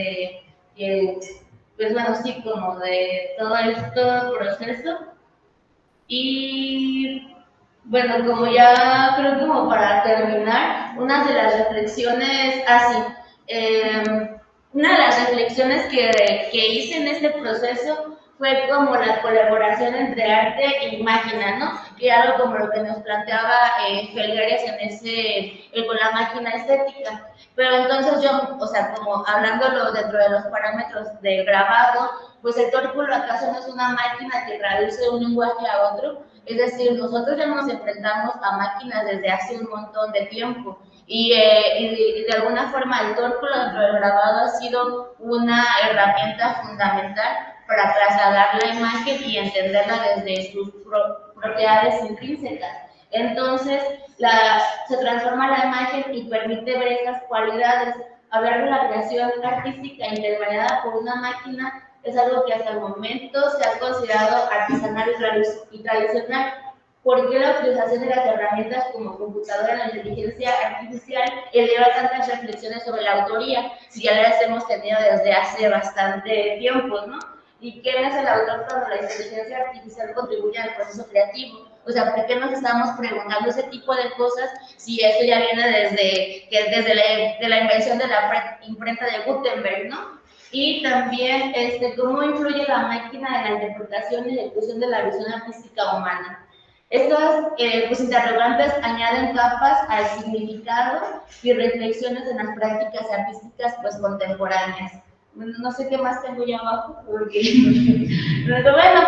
pues bueno, sí, como de todo el proceso. Y bueno, como ya creo como para terminar, una de las reflexiones, una de las reflexiones que hice en este proceso fue como la colaboración entre arte e máquina, ¿no? Que era algo como lo que nos planteaba Felgueres con la máquina estética. Pero entonces yo, o sea, como hablándolo dentro de los parámetros del grabado, pues el Tórculo acaso no es una máquina que traduce un lenguaje a otro, es decir, nosotros ya nos enfrentamos a máquinas desde hace un montón de tiempo y de alguna forma el Tórculo dentro del grabado ha sido una herramienta fundamental para trasladar la imagen y entenderla desde sus propiedades intrínsecas. Entonces, se transforma la imagen y permite ver estas cualidades. Hablar de la creación artística intermediada por una máquina es algo que hasta el momento se ha considerado artesanal y tradicional. ¿Por qué la utilización de las herramientas como computadora en la inteligencia artificial eleva tantas reflexiones sobre la autoría, si ya las hemos tenido desde hace bastante tiempo, ¿no? ¿Y quién es el autor cuando la inteligencia artificial contribuye al proceso creativo? O sea, ¿por qué nos estamos preguntando ese tipo de cosas si esto ya viene desde la invención de la imprenta de Gutenberg, ¿no? Y también cómo influye la máquina en la interpretación y ejecución de la visión artística humana. Estas pues, interrogantes añaden capas al significado y reflexiones en las prácticas artísticas pues, contemporáneas. No sé qué más tengo ya abajo, porque... Pero bueno,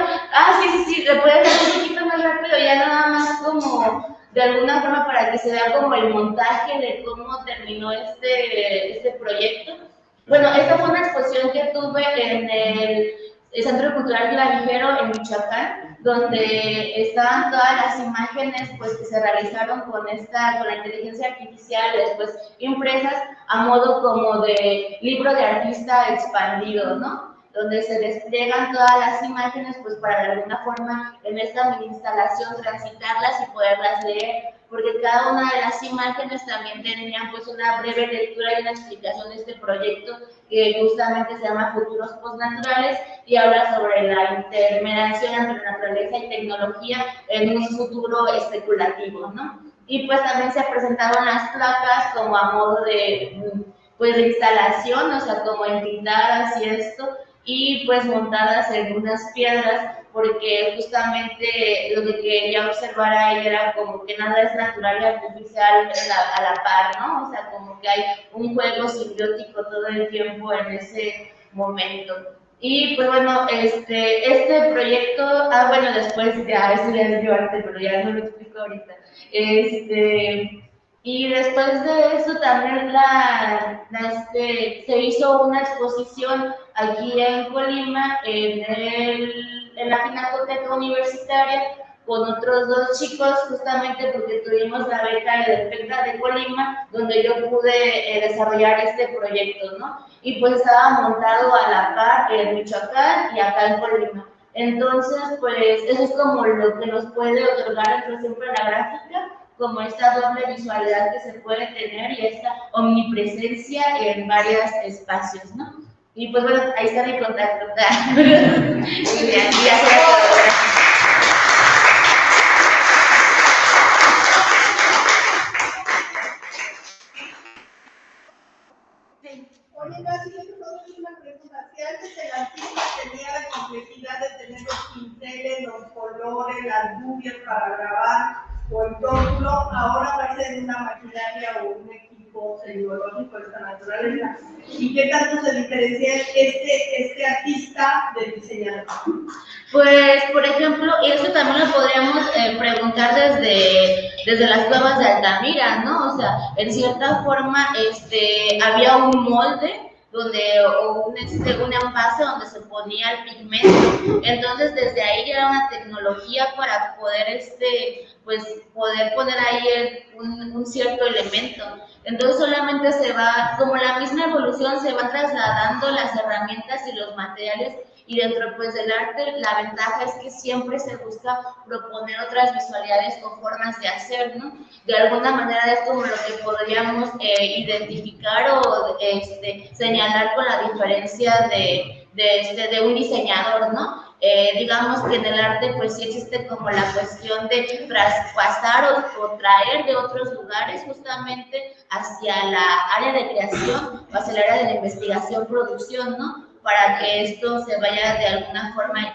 sí, lo puedes hacer un poquito más rápido, ya nada más como de alguna forma para que se vea como el montaje de cómo terminó este proyecto. Bueno, esta fue una exposición que tuve en el Centro Cultural Clavijero en Michoacán, donde estaban todas las imágenes pues, que se realizaron con la inteligencia artificial, después impresas a modo como de libro de artista expandido, ¿no? Donde se despliegan todas las imágenes pues para de alguna forma en esta mini instalación transitarlas y poderlas leer. porque cada una de las imágenes también tenían pues una breve lectura y una explicación de este proyecto que justamente se llama Futuros Postnaturales y habla sobre la intermediación entre naturaleza y tecnología en un futuro especulativo, ¿no? Y pues también se presentaron las placas como a modo de, pues, de instalación, o sea, como entintadas y esto, y pues montadas en unas piedras, porque justamente lo que quería observar ahí era como que nada es natural y artificial a la par, ¿no? O sea, como que hay un juego simbiótico todo el tiempo en ese momento. Y pues bueno, este proyecto, bueno, después ya, eso ya es arte, pero ya no lo explico ahorita. Y después de eso también se hizo una exposición aquí en Colima, en la Pinacoteca Universitaria, con otros dos chicos, justamente porque tuvimos la beca de Defecta de Colima, donde yo pude desarrollar este proyecto, ¿no? Y pues estaba montado a la par en Michoacán y acá en Colima. Entonces, pues eso es como lo que nos puede otorgar, por ejemplo, la gráfica, como esta doble visualidad que se puede tener y esta omnipresencia en varios espacios, ¿no? Y pues bueno, ahí está mi contacto. Y aquí hace la colaboración. Oye, Nancy, yo te puedo hacer una pregunta. Si antes el artista tenía la complejidad de tener los pinceles, los colores, las luces para grabar o el tótulo, ahora va a ser una maquinaria o un equipo tecnológico de esta naturaleza. ¿Y qué tanto se diferencia este artista del diseñador? Pues, por ejemplo, y eso también lo podríamos preguntar desde las cuevas de Altamira, ¿no? O sea, en cierta forma, había un molde donde, o un envase donde se ponía el pigmento. Entonces, desde ahí era una tecnología para poder, pues, poder poner ahí un cierto elemento. Entonces, solamente se va, como la misma evolución, se va trasladando las herramientas y los materiales. Y dentro pues del arte, la ventaja es que siempre se busca proponer otras visualidades o formas de hacer, ¿no? De alguna manera es como lo que podríamos identificar o señalar con la diferencia de un diseñador, ¿no? Digamos que en el arte pues sí existe como la cuestión de traspasar o traer de otros lugares justamente hacia la área de creación o hacia el área de la investigación-producción, ¿no? Para que esto se vaya de alguna forma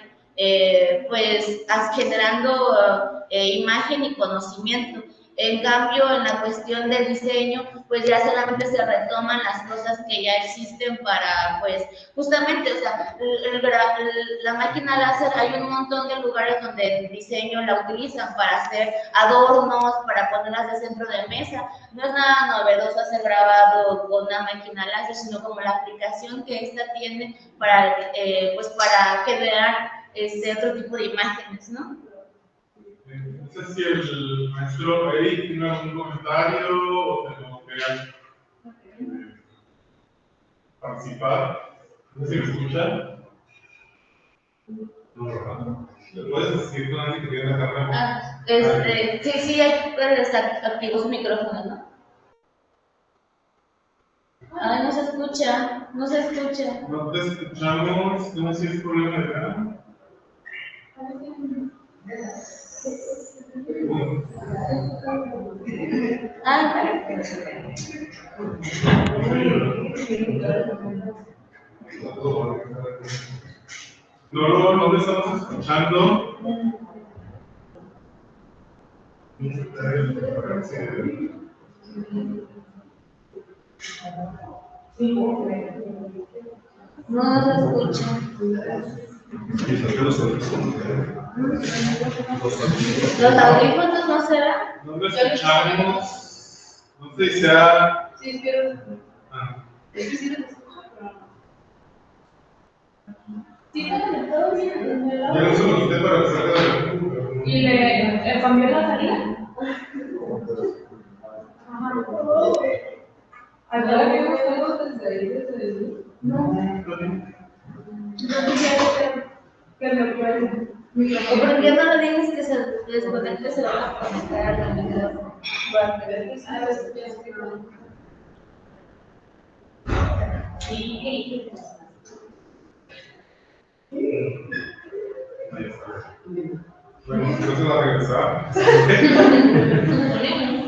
pues generando imagen y conocimiento. En cambio, en la cuestión del diseño, pues ya solamente se retoman las cosas que ya existen para, pues, justamente, o sea, la máquina láser, hay un montón de lugares donde el diseño la utilizan para hacer adornos, para ponerlas de centro de mesa. No es nada novedoso hacer grabado con una máquina láser, sino como la aplicación que esta tiene para, pues, para generar otro tipo de imágenes, ¿no? No sé si el maestro Eric tiene algún comentario o tenemos que participar. No sé si me escuchan. No, ¿le puedes decir con alguien que tiene la cámara? Sí, puede estar activo su micrófono, ¿no? Ay, no se escucha. No te escuchamos, no sé si es problema de acá. No lo estamos escuchando. No se escucha. ¿Los audífonos no se ven? No lo escuchamos. No sé si sea. Sí, pero. Es que sí lo escucho, pero no. Sí, todo bien. Ya no se lo quité para que salga de la. ¿Y le cambió la salida? ¿Ahora que estamos desde ahí? No. No quisiera que me pueda. ¿O por qué no le dices que se desconecte, se va a conectar al micrófono? Ahí está. Bueno, entonces va a regresar.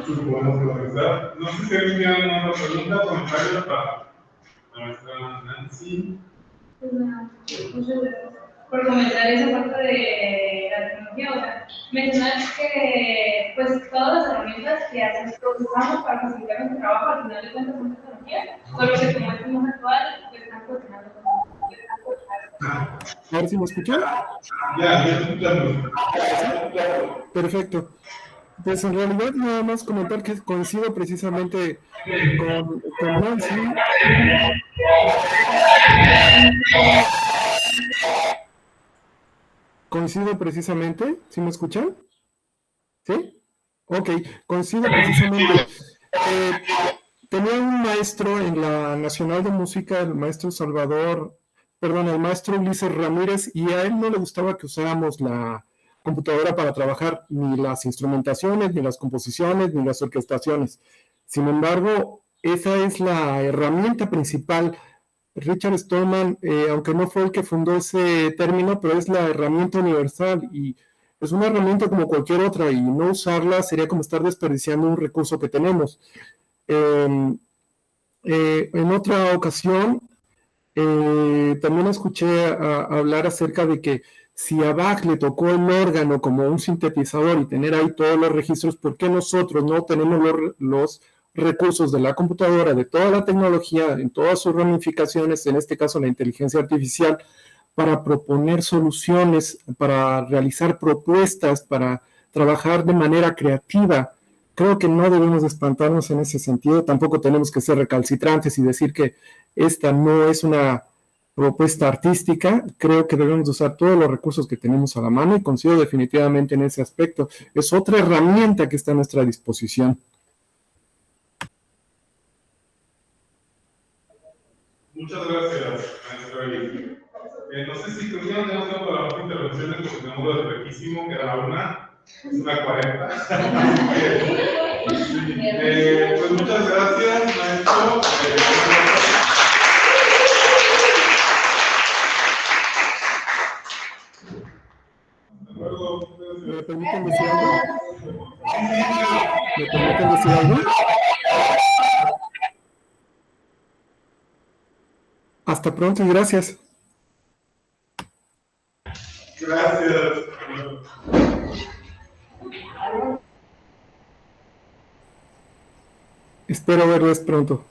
Suponemos que va a regresar. No sé si alguien tiene alguna otra pregunta o comentario para la maestra Nancy. Por comentar esa parte de la tecnología, o sea, mencionar que pues todas las herramientas que usamos para facilitar nuestro trabajo, al final de cuentas son tecnología, solo que como es más actual, pues están funcionando como A ver si me escuchan. Ya escuchamos. Perfecto. Pues en realidad nada más comentar que coincido precisamente con Nancy. Coincido precisamente, ¿sí me escuchan? ¿Sí? Ok, coincido precisamente. Tenía un maestro en la Nacional de Música, el maestro el maestro Ulises Ramírez, y a él no le gustaba que usáramos la computadora para trabajar ni las instrumentaciones, ni las composiciones, ni las orquestaciones. Sin embargo, esa es la herramienta principal. Richard Stallman, aunque no fue el que fundó ese término, pero es la herramienta universal y es una herramienta como cualquier otra y no usarla sería como estar desperdiciando un recurso que tenemos. En otra ocasión, también escuché hablar acerca de que si a Bach le tocó el órgano como un sintetizador y tener ahí todos los registros, ¿por qué nosotros no tenemos los recursos de la computadora, de toda la tecnología, en todas sus ramificaciones, en este caso la inteligencia artificial, para proponer soluciones, para realizar propuestas, para trabajar de manera creativa? Creo que no debemos espantarnos en ese sentido, tampoco tenemos que ser recalcitrantes y decir que esta no es una propuesta artística. Creo que debemos usar todos los recursos que tenemos a la mano y coincido definitivamente en ese aspecto. Es otra herramienta que está a nuestra disposición. Muchas gracias, maestra Eli. No sé si tendríamos tiempo para las intervenciones porque tenemos el brevísimo, que era una 40. Pues muchas gracias, maestro. ¿Me permiten decir algo? ¿Me permiten decir algo? Hasta pronto y gracias. Gracias. Espero verles pronto.